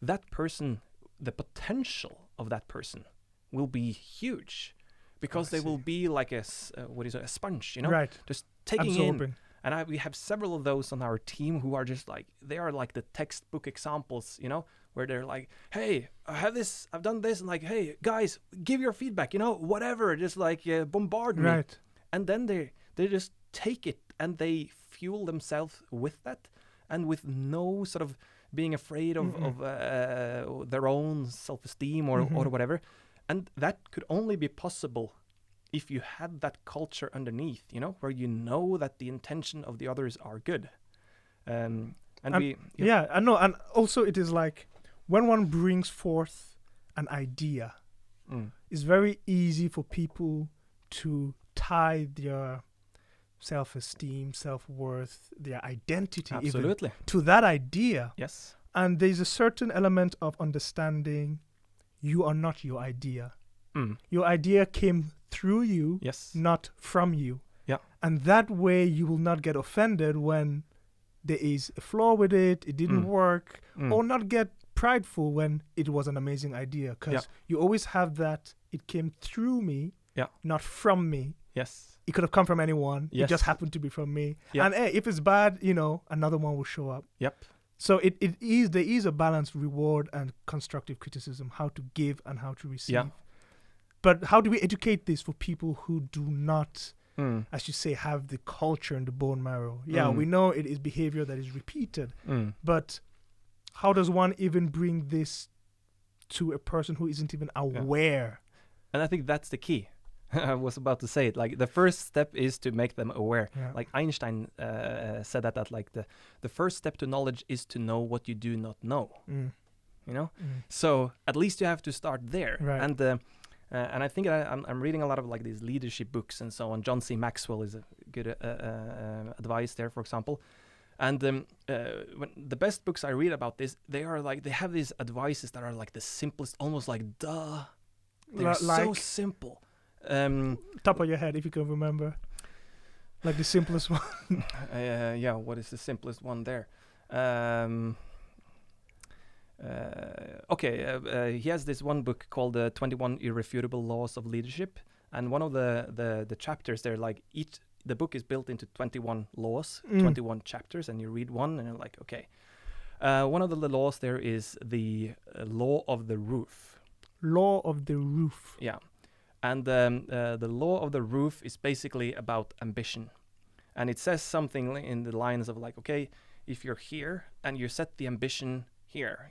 that person, the potential of that person will be huge, because they will be like a sponge, Right. just taking absorbing in. And we have several of those on our team who are just like, they are like the textbook examples, where they're like, hey, I've done this, and like, hey, guys, give your feedback, whatever, just like bombard me. Right. And then they just take it and they fuel themselves with that, and with no sort of being afraid of their own self-esteem or whatever. And that could only be possible if you had that culture underneath, where that the intention of the others are good. I know. And also it is like when one brings forth an idea, it's very easy for people to tie their self-esteem, self-worth, their identity even to that idea. Yes. And there's a certain element of understanding you are not your idea. Your idea came through you, not from you. Yeah. And that way you will not get offended when there is a flaw with it, it didn't work, or not get prideful when it was an amazing idea, because you always have that, it came through me, not from me. Yes. it could have come from anyone. Yes. It just happened to be from me. Yep. And hey, if it's bad, another one will show up. Yep. So there is a balance, reward and constructive criticism, how to give and how to receive. Yeah. But how do we educate this for people who do not, as you say, have the culture and the bone marrow? Yeah, we know it is behavior that is repeated, but how does one even bring this to a person who isn't even aware? And I think that's the key. I was about to say it. Like the first step is to make them aware. Yeah. Like Einstein said that like the first step to knowledge is to know what you do not know. So at least you have to start there. Right. And I think I'm reading a lot of like these leadership books and so on. John C. Maxwell is a good advice there, for example. And when the best books I read about this, they have these advices that are like the simplest, almost like duh. They're so simple. Top of your head, if you can remember, like the simplest one. What is the simplest one there? He has this one book called the 21 Irrefutable Laws of Leadership, and one of the chapters there, like the book is built into 21 laws, 21 chapters, and you read one and you're like, okay. One of the laws there is the law of the roof. Law of the roof. Yeah. And the law of the roof is basically about ambition. And it says something in the lines of like, okay, if you're here and you set the ambition here,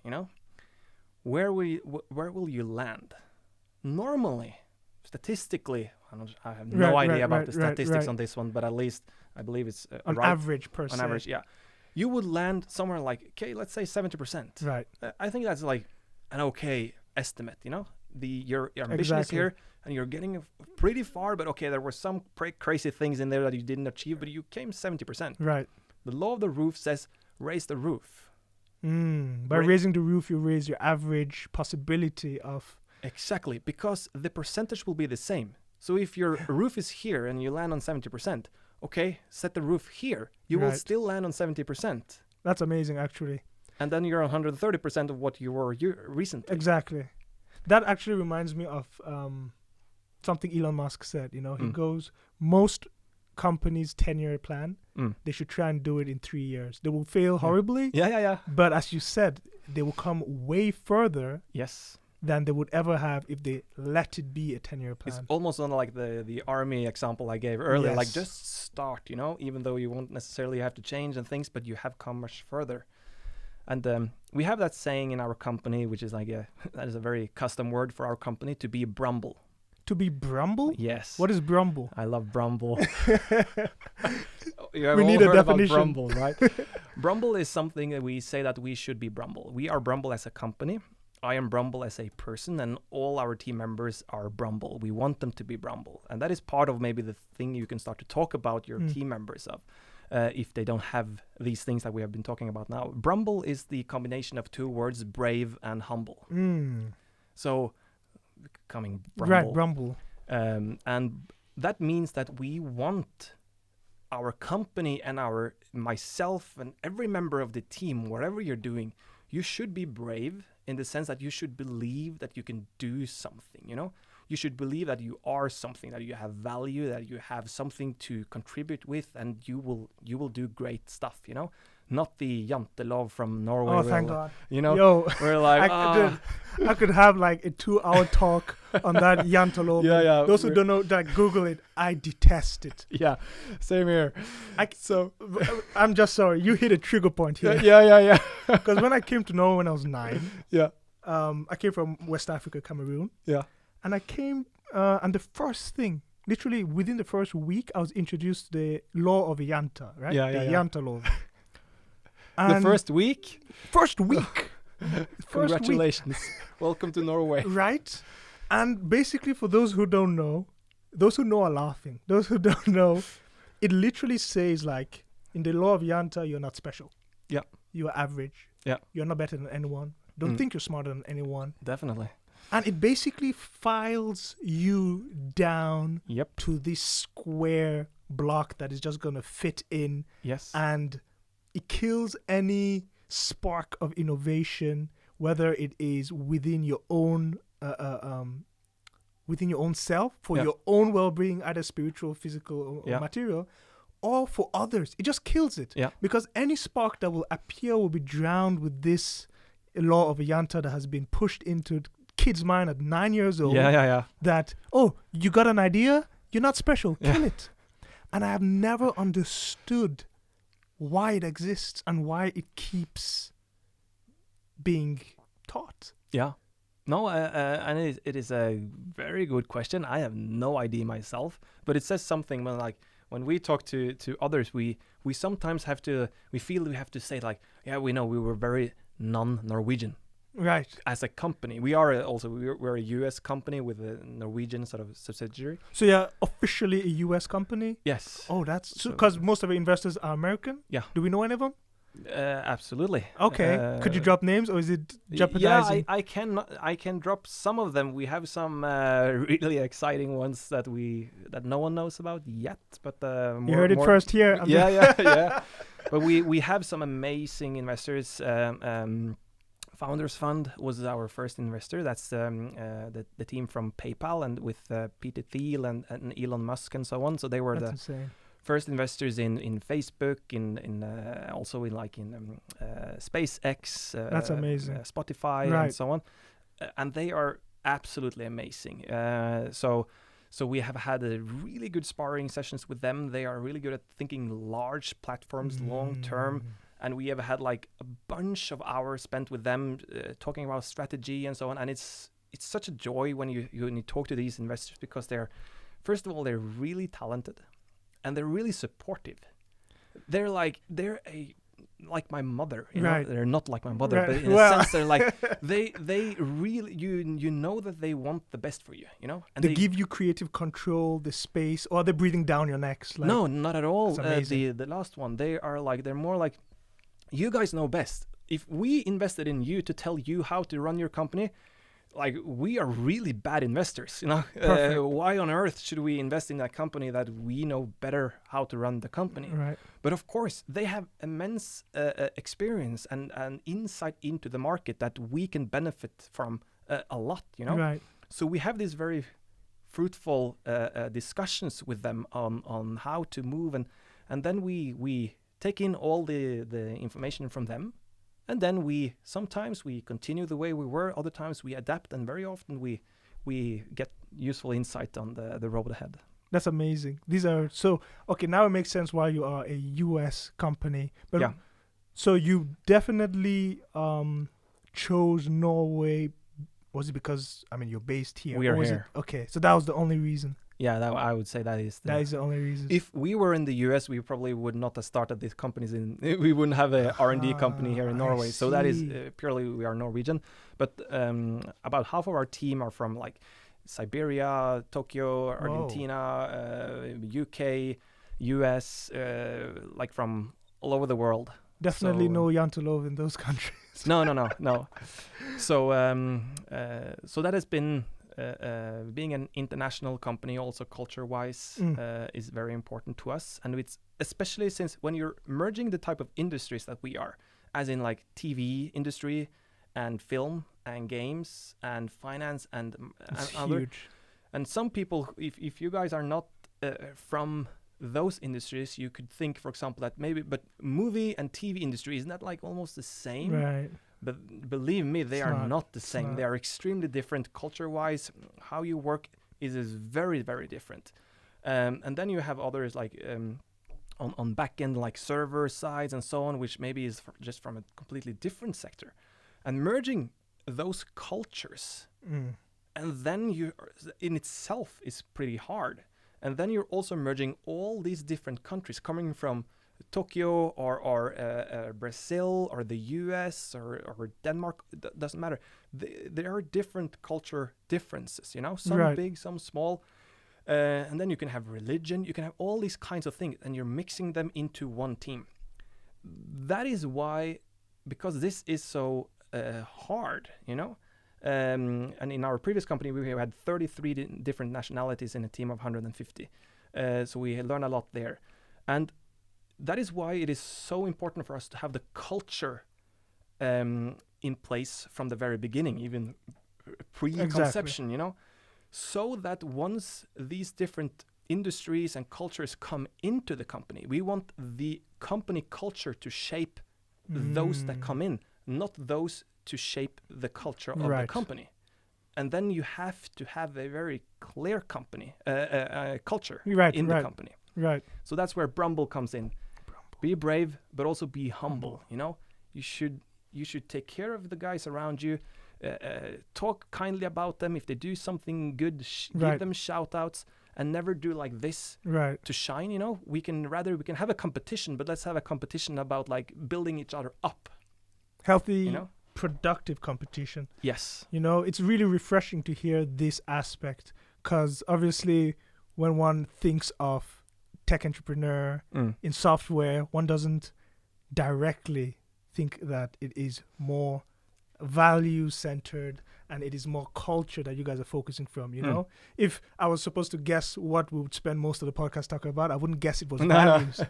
where will you land? Normally, statistically, I have no idea about the statistics on this one, but at least I believe it's on average per se. On average, yeah. You would land somewhere like, okay, let's say 70%. Right. I think that's like an okay estimate, your ambition is here and you're getting pretty far, but okay, there were some crazy things in there that you didn't achieve, but you came 70%. Right. The law of the roof says raise the roof. By raising the roof, you raise your average possibility of... Exactly, because the percentage will be the same. So if your roof is here and you land on 70%, okay, set the roof here. You will still land on 70%. That's amazing, actually. And then you're on 130% of what you were recently. Exactly. That actually reminds me of something Elon Musk said. He goes, most companies' 10-year plan, they should try and do it in 3 years. They will fail horribly. Yeah. But as you said, they will come way further than they would ever have if they let it be a 10-year plan. It's almost on like the army example I gave earlier. Yes. Like just start, even though you won't necessarily have to change and things, but you have come much further. And we have that saying in our company, which is like that is a very custom word for our company, to be brumble. To be brumble? Yes. What is brumble? I love brumble. We need a definition. Brumble, right? Brumble is something that we say that we should be brumble. We are brumble as a company. I am brumble as a person, and all our team members are brumble. We want them to be brumble. And that is part of maybe the thing you can start to talk about your team members of. If they don't have these things that we have been talking about now. Brumble is the combination of two words, brave and humble. So, becoming brumble. Right, brumble. And that means that we want our company and myself and every member of the team, whatever you're doing, you should be brave in the sense that you should believe that you can do something, You should believe that you are something, that you have value, that you have something to contribute with, and you will do great stuff, Not the jantelov from Norway. Oh, thank God. Yo, we're like, I could have like a 2-hour talk on that jantelov. Yeah. Those who don't know, Google it. I detest it. Yeah, same here. I'm just sorry. You hit a trigger point here. Yeah. Because when I came to Norway when I was 9, I came from West Africa, Cameroon. Yeah. And I came, and the first thing, literally within the first week, I was introduced to the law of Yanta, right? The Yanta law. The first week? First week. Congratulations. Welcome to Norway. Right? And basically, for those who don't know, those who know are laughing. Those who don't know, it literally says like, in the law of Yanta, you're not special. Yeah. You are average. Yeah. You're not better than anyone. Don't think you're smarter than anyone. Definitely. And it basically files you down to this square block that is just going to fit in. Yes. And it kills any spark of innovation, whether it is within your own within your own self for Yeah. your own well-being, either spiritual, physical, or Yeah. material, or for others. It just kills it. Yeah. Because any spark that will appear will be drowned with this law of Ayanta that has been pushed into kids' mind at 9 years old. Yeah. That, oh, you got an idea? You're not special. Yeah. Kill it. And I have never understood why it exists and why it keeps being taught. Yeah. No, and it is a very good question. I have no idea myself, but it says something when we talk to others, we sometimes feel we have to say like, yeah, we know we were very non-Norwegian. Right. As a company, we're a US company with a Norwegian sort of subsidiary. So you're officially a US company? Yes. Oh, that's because most of your investors are American? Yeah. Do we know any of them? Absolutely. Okay. Could you drop names, or is it jeopardizing? Yeah, I can drop some of them. We have some really exciting ones that no one knows about yet, but you heard it first here. Yeah. But we have some amazing investors. Founders Fund was our first investor. That's the team from PayPal and with Peter Thiel and Elon Musk and so on. So they were insane. First investors in Facebook, also in SpaceX. That's amazing. Spotify and so on, and they are absolutely amazing. So we have had a really good sparring sessions with them. They are really good at thinking large platforms, long term. And we have had like a bunch of hours spent with them talking about strategy and so on. And it's such a joy when you talk to these investors, because first of all, they're really talented and they're really supportive. They're like my mother, you know? They're not like my mother, but in a sense, they're like, they really, you know that they want the best for you, you know? And they give you creative control, the space, or they're breathing down your necks. Like, no, not at all. The last one, they're more like, you guys know best. If we invested in you to tell you how to run your company, like, we are really bad investors, you know. Why on earth should we invest in a company that we know better how to run the company? Right. But of course, they have immense experience and insight into the market that we can benefit from a lot, you know. Right. So we have these very fruitful discussions with them on how to move, and then we take in all the information from them, and then sometimes we continue the way we were, other times we adapt, and very often we get useful insight on the road ahead. That's amazing. These are okay, now it makes sense why you are a US company. But yeah. So you definitely chose Norway. Was it because, I mean, you're based here? We are here. Okay, so that was the only reason. Yeah, I would say that is the only reason. If we were in the US, we probably would not have started these companies we wouldn't have a R&D company here in Norway. So that is purely, we are Norwegian. But about half of our team are from like Siberia, Tokyo, Argentina, UK, US, like from all over the world. Definitely no Yantalov in those countries. No. So that has been being an international company, also culture-wise, is very important to us. And it's especially since when you're merging the type of industries that we are, as in like TV industry and film and games and finance and other. Huge. And some people, if you guys are not from those industries, you could think, for example, that but movie and TV industry, isn't that like almost the same? Right. But believe me, they are not the same. They are extremely different culture-wise. How you work is very, very different. And then you have others like on back-end, like server sides and so on, which maybe is just from a completely different sector. And merging those cultures, and then in itself is pretty hard. And then you're also merging all these different countries coming from Tokyo or Brazil or the US or Denmark. Doesn't matter. There are different culture differences, you know, some big, some small. And then you can have religion, you can have all these kinds of things, and you're mixing them into one team. That is why, because this is so hard, you know. And in our previous company, we had 33 different nationalities in a team of 150. So we learned a lot there. And that is why it is so important for us to have the culture in place from the very beginning, even pre-conception, you know. so that once these different industries and cultures come into the company, we want the company culture to shape those that come in, not those to shape the culture of the company. And then you have to have a very clear company culture in the company. Right. So that's where Brumble comes in. Be brave, but also be humble. You know, you should take care of the guys around you. Talk kindly about them. If they do something good, give them shout outs, and never do like this to shine. You know, we can have a competition, but let's have a competition about like building each other up. Healthy, you know? Productive competition. Yes. You know, it's really refreshing to hear this aspect, because obviously when one thinks of tech entrepreneur in software, one doesn't directly think that it is more value centered and it is more culture that you guys are focusing from, you know? If I was supposed to guess what we would spend most of the podcast talking about, I wouldn't guess it was values.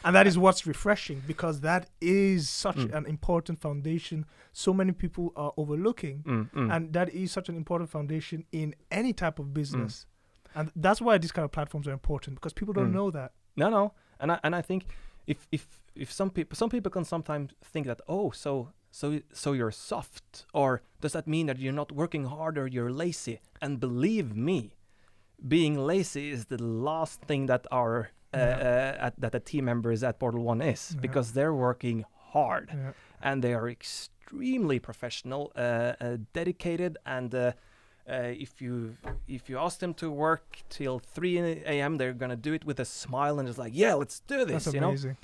And that is what's refreshing, because that is such an important foundation so many people are overlooking. And that is such an important foundation in any type of business. And that's why these kind of platforms are important, because people don't know that. No. And I think if some people can sometimes think that, so you're soft, or does that mean that you're not working hard or you're lazy? And believe me, being lazy is the last thing that our that the team members at Portal 1 is, because they're working hard and they are extremely professional, dedicated, and if you ask them to work till 3 a.m., they're gonna do it with a smile and just like, yeah, let's do this. That's amazing. You know?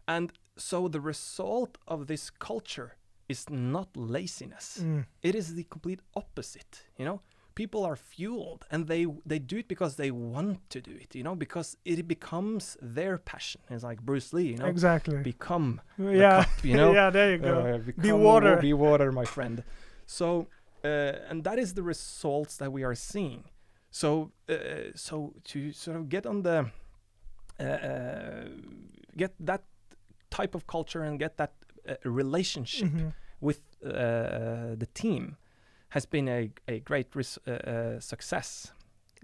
And so the result of this culture is not laziness. It is the complete opposite. You know, people are fueled, and they do it because they want to do it. You know, because it becomes their passion. It's like Bruce Lee. You know, exactly. Become the cup. You know, yeah, there you go. Be water. Be water, my friend. So, and that is the results that we are seeing. So, so to sort of get on the get that type of culture and get that relationship with the team has been a great success.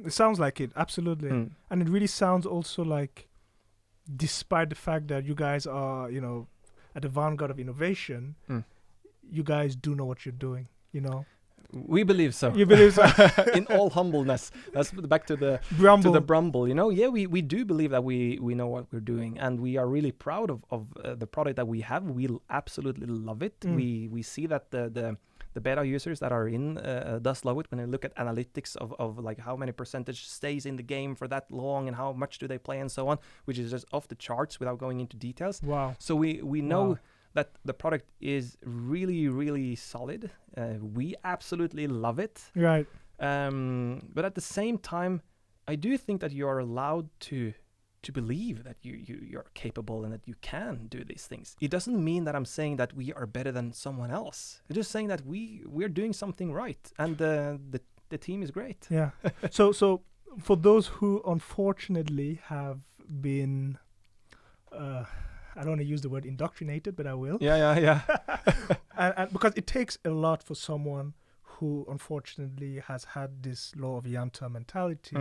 It sounds like it, absolutely. And it really sounds also like, despite the fact that you guys are, you know, at the vanguard of innovation, you guys do know what you're doing, you know? We believe so. You believe so? In all humbleness. That's back to the Brumble. You know, yeah, we do believe that we know what we're doing, and we are really proud of the product that we have. We absolutely love it. We see that the beta users that are in does love it. When you look at analytics of like how many percentage stays in the game for that long and how much do they play and so on, which is just off the charts without going into details. Wow. So we know that the product is really, really solid. We absolutely love it. Right. But at the same time, I do think that you are allowed to believe that you're capable and that you can do these things. It doesn't mean that I'm saying that we are better than someone else. I'm just saying that we're doing something right, and the team is great. Yeah. So for those who unfortunately have been I don't want to use the word indoctrinated, but I will. Yeah. and because it takes a lot for someone who unfortunately has had this law of Yanta mentality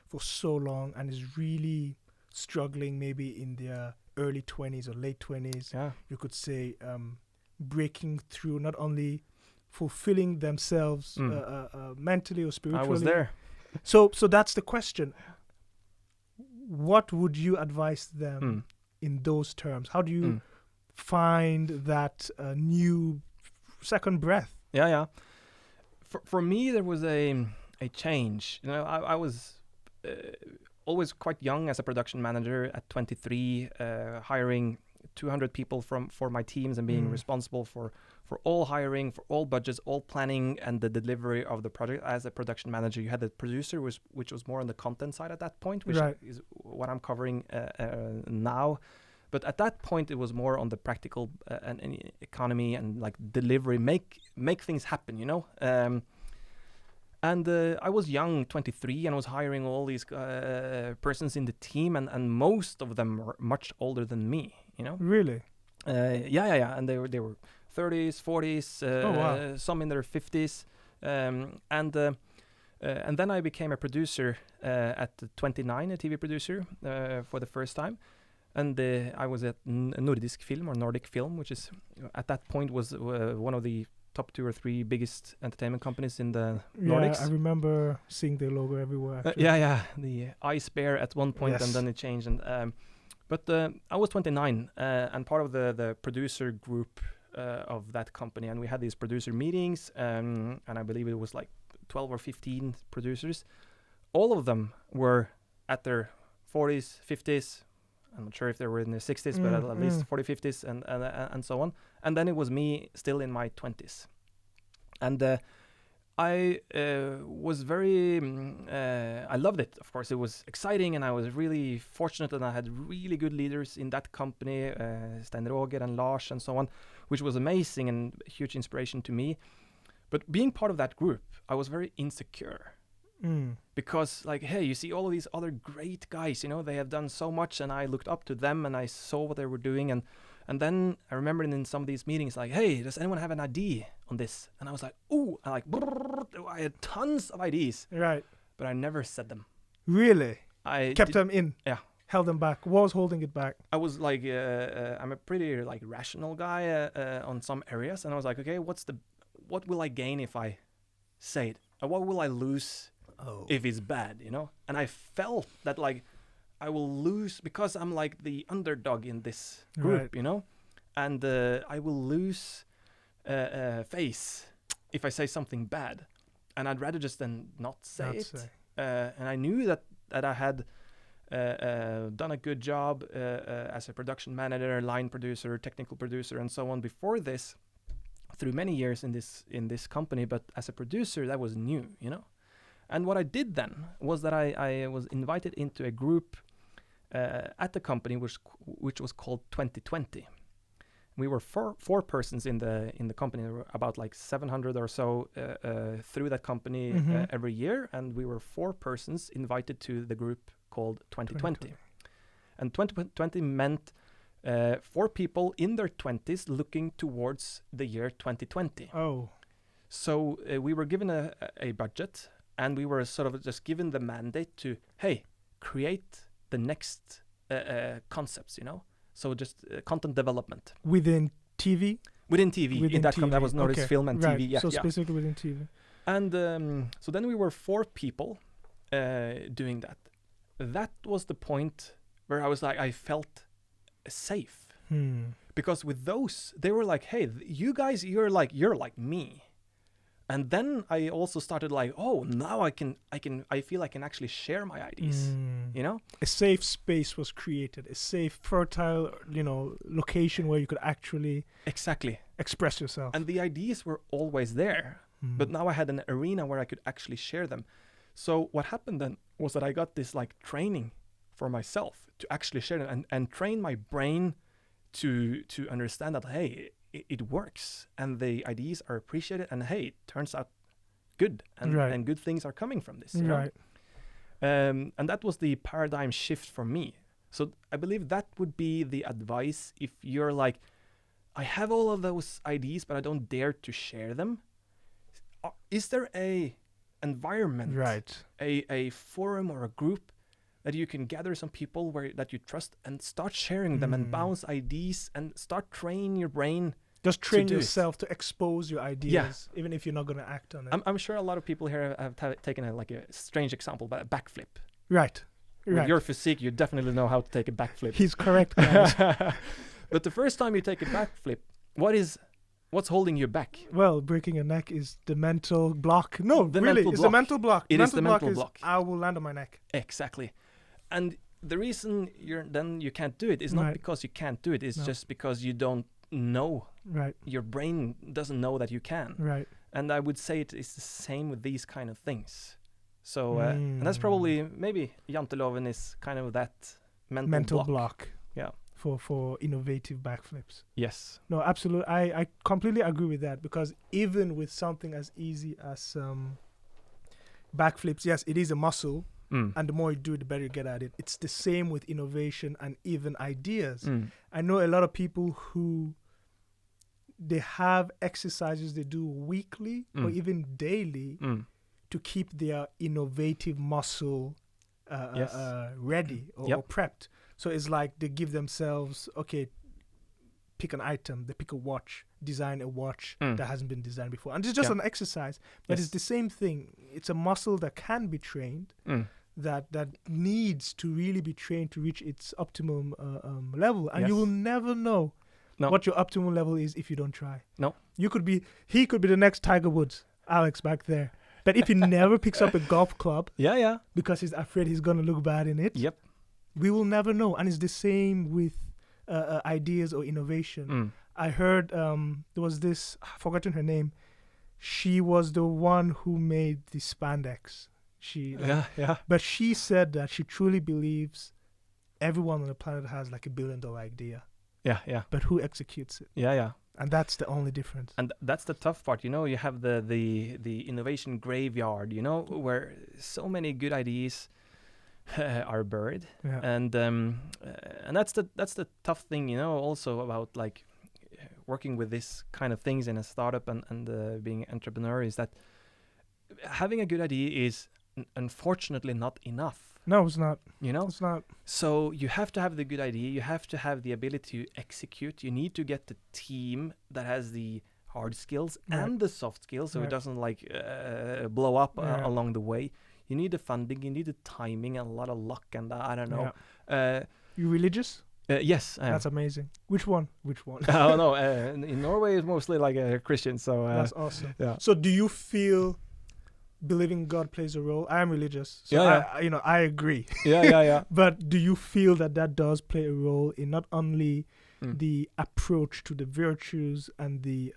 for so long and is really struggling, maybe in their early 20s or late 20s. Yeah. You could say breaking through, not only fulfilling themselves mentally or spiritually. I was there. So that's the question. What would you advise them in those terms? How do you find that new second breath? Yeah. For me, there was a change. You know, I was always quite young as a production manager at 23, hiring 200 people for my teams and being responsible for all hiring, for all budgets, all planning, and the delivery of the project. As a production manager, you had the producer, which was more on the content side at that point, which is what I'm covering now. But at that point, it was more on the practical and economy and like delivery, make things happen, you know. And I was young, 23, and I was hiring all these persons in the team, and most of them were much older than me, you know. Really? Yeah. And they were 30s, 40s, some in their 50s, and And then I became a producer at 29, a TV producer for the first time. And I was at Nordisk Film or Nordic Film, which is at that point was one of the top 2 or 3 biggest entertainment companies in the Nordics. I remember seeing the logo everywhere. The ice bear at one point, and then it changed. And but I was 29 and part of the producer group of that company, and we had these producer meetings, and I believe it was like 12 or 15 producers. All of them were at their 40s, 50s. I'm not sure if they were in their 60s, but at least 40s, 50s, and so on. And then it was me still in my 20s. And I was very, I loved it, of course. It was exciting, and I was really fortunate, and I had really good leaders in that company, Stein Roger and Lars and so on, which was amazing and a huge inspiration to me. But being part of that group, I was very insecure. Because like, hey, you see all of these other great guys, you know, they have done so much, and I looked up to them and I saw what they were doing, and then I remember in some of these meetings, like, hey, does anyone have an idea on this? And I was like, ooh, I had tons of ideas, right? But I never said them. Really? I kept them in. Yeah, held them back. What was holding it back? I was like, I'm a pretty like rational guy on some areas, and I was like, okay, what will I gain if I say it? What will I lose? If it's bad, you know? And I felt that like I will lose because I'm like the underdog in this group, you know? And I will lose face if I say something bad. And I'd rather just then not say it. And I knew that I had done a good job as a production manager, line producer, technical producer, and so on before this, through many years in this company. But as a producer, that was new, you know? And what I did then was that I was invited into a group at the company which was called 2020. We were four persons in the company. There were about like 700 or so through that company every year, and we were 4 persons invited to the group called 2020. And 2020 meant 4 people in their 20s looking towards the year 2020. Oh. So we were given a budget. And we were sort of just given the mandate to, hey, create the next concepts, you know? So just content development. Within TV? Within TV. Within in that TV. That was Nordic Film and TV. Yeah, so specifically within TV. And so then we were 4 people doing that. That was the point where I was like, I felt safe. Because with those, they were like, hey, you guys, you're like me. And then I also started like, oh, now I feel I can actually share my ideas, you know? A safe space was created, a safe, fertile, you know, location where you could actually express yourself. And the ideas were always there, but now I had an arena where I could actually share them. So what happened then was that I got this like training for myself to actually share them and train my brain to understand that, hey, it works and the ideas are appreciated, and hey, it turns out good, and good things are coming from this, you know? And that was the paradigm shift for me. So I believe that would be the advice if you're like, I have all of those ideas but I don't dare to share them. Is there a environment, a forum or a group that you can gather some people that you trust and start sharing them and bounce ideas and start training your brain? Just train yourself to expose your ideas, even if you're not going to act on it. I'm sure a lot of people here have taken a strange example, but a backflip. Right. With your physique, you definitely know how to take a backflip. He's correct, guys. But the first time you take a backflip, what's holding you back? Well, breaking a neck is the mental block. No, it's the mental block. It is the mental block. I will land on my neck. Exactly. And the reason you can't do it is not because you can't do it. It's just because you don't know. Your brain doesn't know that you can. And I would say it is the same with these kind of things. So and that's probably, maybe janteloven is kind of that mental block. Yeah. For innovative backflips. Yes. No, absolutely. I completely agree with that, because even with something as easy as backflips, yes, it is a muscle. And the more you do it, the better you get at it. It's the same with innovation and even ideas. I know a lot of people who they have exercises they do weekly or even daily to keep their innovative muscle ready or prepped. So it's like they give themselves, okay, pick an item, they pick a watch, design a watch that hasn't been designed before. And it's just an exercise, but it's the same thing. It's a muscle that can be trained, that needs to really be trained to reach its optimum level. And you will never know what your optimum level is if you don't try. No. He could be the next Tiger Woods, Alex back there. But if he never picks up a golf club because he's afraid he's going to look bad in it, we will never know. And it's the same with ideas or innovation. I heard there was this, I've forgotten her name. She was the one who made the spandex. But she said that she truly believes everyone on the planet has like $1 billion idea. But who executes it? And that's the only difference. And that's the tough part, you know. You have the innovation graveyard, you know, where so many good ideas are buried. And that's the tough thing, you know, also about like working with this kind of things in a startup and being an entrepreneur, is that having a good idea is unfortunately not enough. No, it's not. You know? It's not. So you have to have the good idea. You have to have the ability to execute. You need to get the team that has the hard skills and the soft skills, so it doesn't like blow up along the way. You need the funding. You need the timing and a lot of luck and I don't know. You religious? Yes, I am. That's amazing. Which one? Oh no, in Norway is mostly like a Christian. So that's awesome. So do you feel believing God plays a role? I am religious, so I agree. But do you feel that does play a role in not only the approach to the virtues and the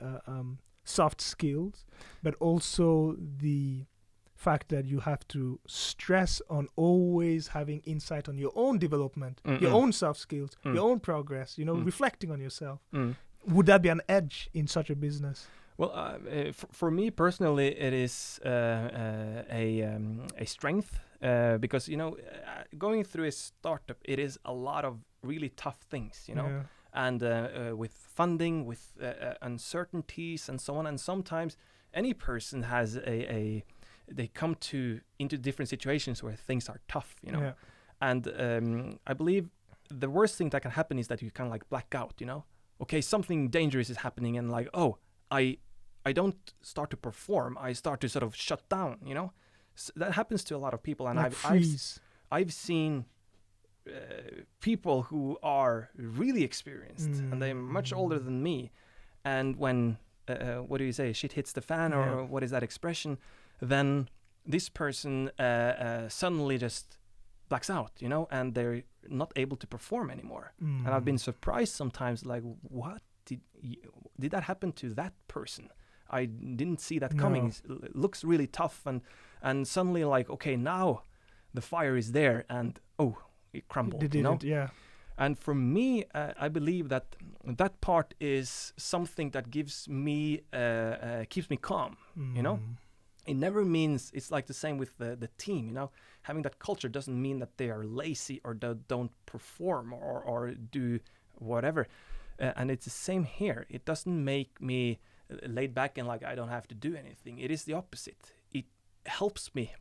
soft skills, but also the fact that you have to stress on always having insight on your own development, your own soft skills, your own progress, you know, reflecting on yourself? Would that be an edge in such a business? Well, for me personally, it is a strength because, you know, going through a startup, it is a lot of really tough things, you know, and with funding, with uncertainties and so on. And sometimes any person has they come into different situations where things are tough, you know. And I believe the worst thing that can happen is that you kind of like black out, you know. Okay, something dangerous is happening and like, oh, I don't start to perform. I start to sort of shut down, you know. So that happens to a lot of people, and like I've seen people who are really experienced and they're much older than me, and when what do you say, shit hits the fan, or what is that expression? Then this person suddenly just blacks out, you know, and they're not able to perform anymore. And I've been surprised sometimes, like, what did that happen to that person? I didn't see that coming. It looks really tough, and suddenly like, okay, now the fire is there, and it crumbled, you know? And for me, I believe that part is something that gives me keeps me calm, you know. It never means, it's like the same with the team, you know. Having that culture doesn't mean that they are lazy or don't perform or do whatever. And it's the same here. It doesn't make me laid back and like I don't have to do anything. It is the opposite. It helps me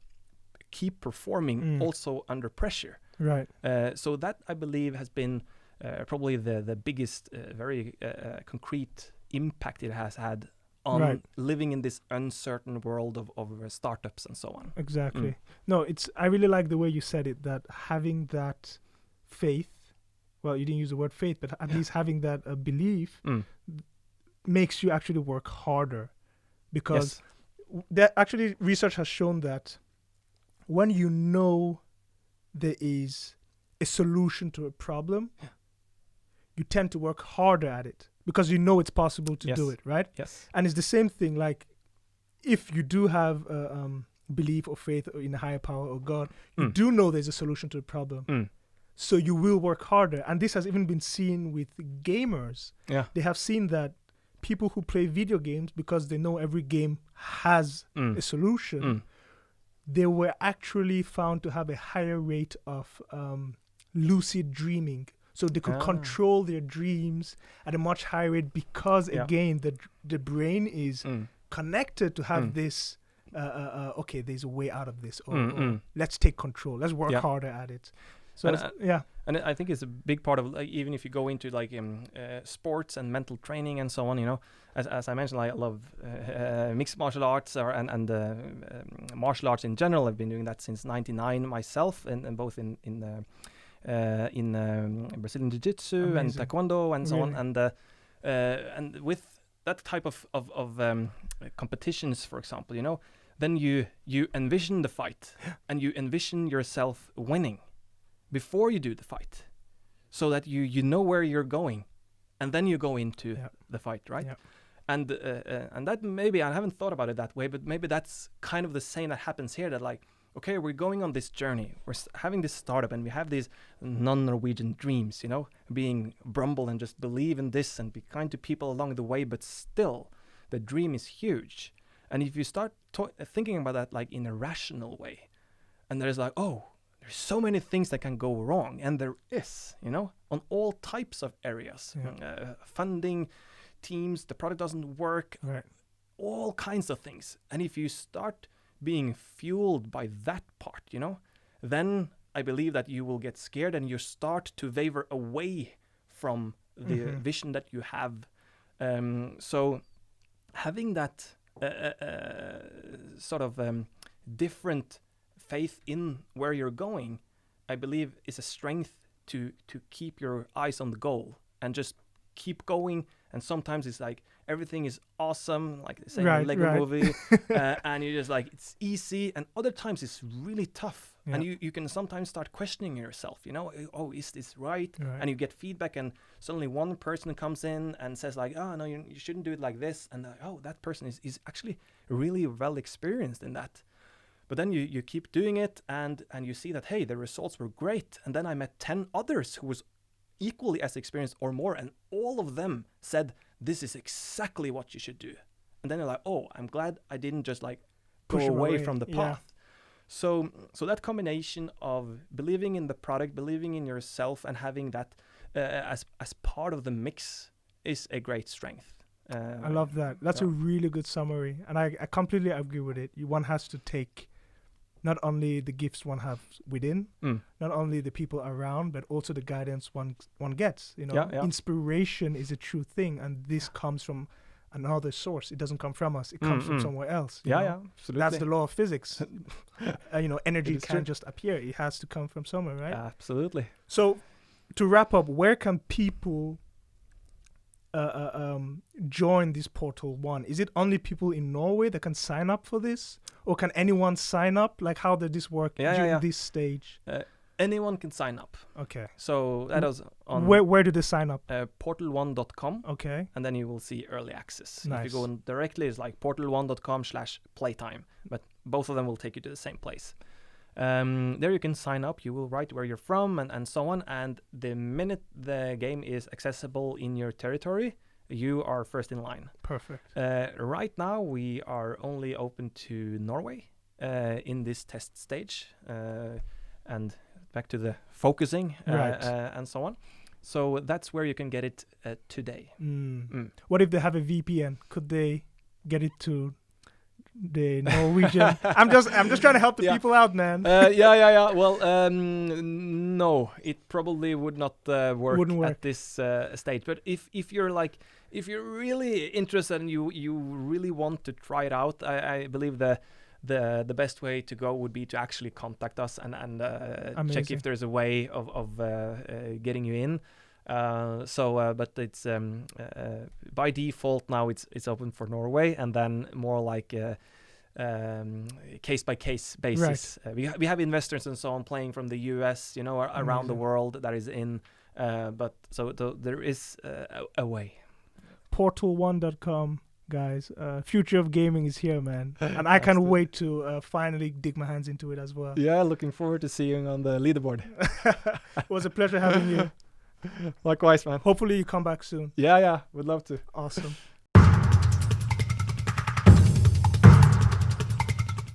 keep performing also under pressure. Right. So that, I believe, has been probably the biggest, very concrete impact it has had on living in this uncertain world of startups and so on. Exactly. No, I really like the way you said it, that having that faith, well, you didn't use the word faith, but at least having that belief makes you actually work harder, because that actually research has shown that when you know there is a solution to a problem, you tend to work harder at it because you know it's possible to do it, right? Yes. And it's the same thing, like if you do have belief or faith in a higher power or God, you do know there's a solution to the problem. So you will work harder. And this has even been seen with gamers. They have seen that people who play video games, because they know every game has a solution, they were actually found to have a higher rate of lucid dreaming. So they could control their dreams at a much higher rate because, again, the brain is connected to have this okay, there's a way out of this, or let's take control, let's work harder at it. So and I think it's a big part of, like, even if you go into like sports and mental training and so on, you know, as I mentioned, I love mixed martial arts and martial arts in general. I've been doing that since '99 myself, and both in Brazilian Jiu-Jitsu and Taekwondo and so on, and with that type of competitions, for example, you know, then you envision the fight and you envision yourself winning before you do the fight, so that you know where you're going, and then you go into the fight, right? Yeah. And that, maybe I haven't thought about it that way, but maybe that's kind of the same that happens here. That like, okay, we're going on this journey, we're having this startup, and we have these non-Norwegian dreams, you know, being humble and just believe in this and be kind to people along the way, but still, the dream is huge. And if you start thinking about that like in a rational way, and there's like, oh, there's so many things that can go wrong, and there is, you know, on all types of areas, funding, teams, the product doesn't work, all kinds of things. And if you start being fueled by that part, you know, then I believe that you will get scared and you start to waver away from the vision that you have. So having that sort of different faith in where you're going, I believe, is a strength to keep your eyes on the goal and just keep going. And sometimes it's like everything is awesome, like the same Lego movie, and you're just like, it's easy. And other times it's really tough, and you can sometimes start questioning yourself, you know, oh, is this right? And you get feedback, and suddenly one person comes in and says like, oh no, you shouldn't do it like this, and oh, that person is actually really well experienced in that. But then you keep doing it, and you see that, hey, the results were great. And then I met 10 others who was equally as experienced or more, and all of them said, this is exactly what you should do. And then you're like, oh, I'm glad I didn't just like push away from the path. So that combination of believing in the product, believing in yourself, and having that as part of the mix is a great strength. I love that. That's a really good summary, and I completely agree with it. One has to take not only the gifts one has within, not only the people around, but also the guidance one gets. You know, inspiration is a true thing, and this comes from another source. It doesn't come from us. It comes from somewhere else. Yeah, absolutely. That's the law of physics. You know, energy can't just appear. It has to come from somewhere, right? Absolutely. So, to wrap up, where can people join this Portal 1? Is it only people in Norway that can sign up for this, or can anyone sign up? Like, how did this work during this stage? Anyone can sign up. Okay. So that is on where do they sign up? portal1.com. Okay. And then you will see early access. Nice. If you go in directly, it's like portal1.com/playtime, but both of them will take you to the same place. There you can sign up. You will write where you're from and so on. And the minute the game is accessible in your territory, you are first in line. Perfect. Right now, we are only open to Norway in this test stage. And back to the focusing and so on. So that's where you can get it today. What if they have a VPN? Could they get it to the Norwegian? I'm just trying to help the people out, man. Well, no, it probably would not work at this stage. But if you're really interested and you really want to try it out, I believe the best way to go would be to actually contact us and check if there's a way of getting you in. But it's by default now it's open for Norway, and then more like case by case basis. We have investors and so on playing from the US, you know, around the world that is in. But so there is a way. Portal1.com. Guys, future of gaming is here, man, and I can't wait to finally dig my hands into it as well. Yeah, looking forward to seeing you on the leaderboard. It was a pleasure having you. Likewise, man. Hopefully you come back soon. Yeah, would love to. Awesome.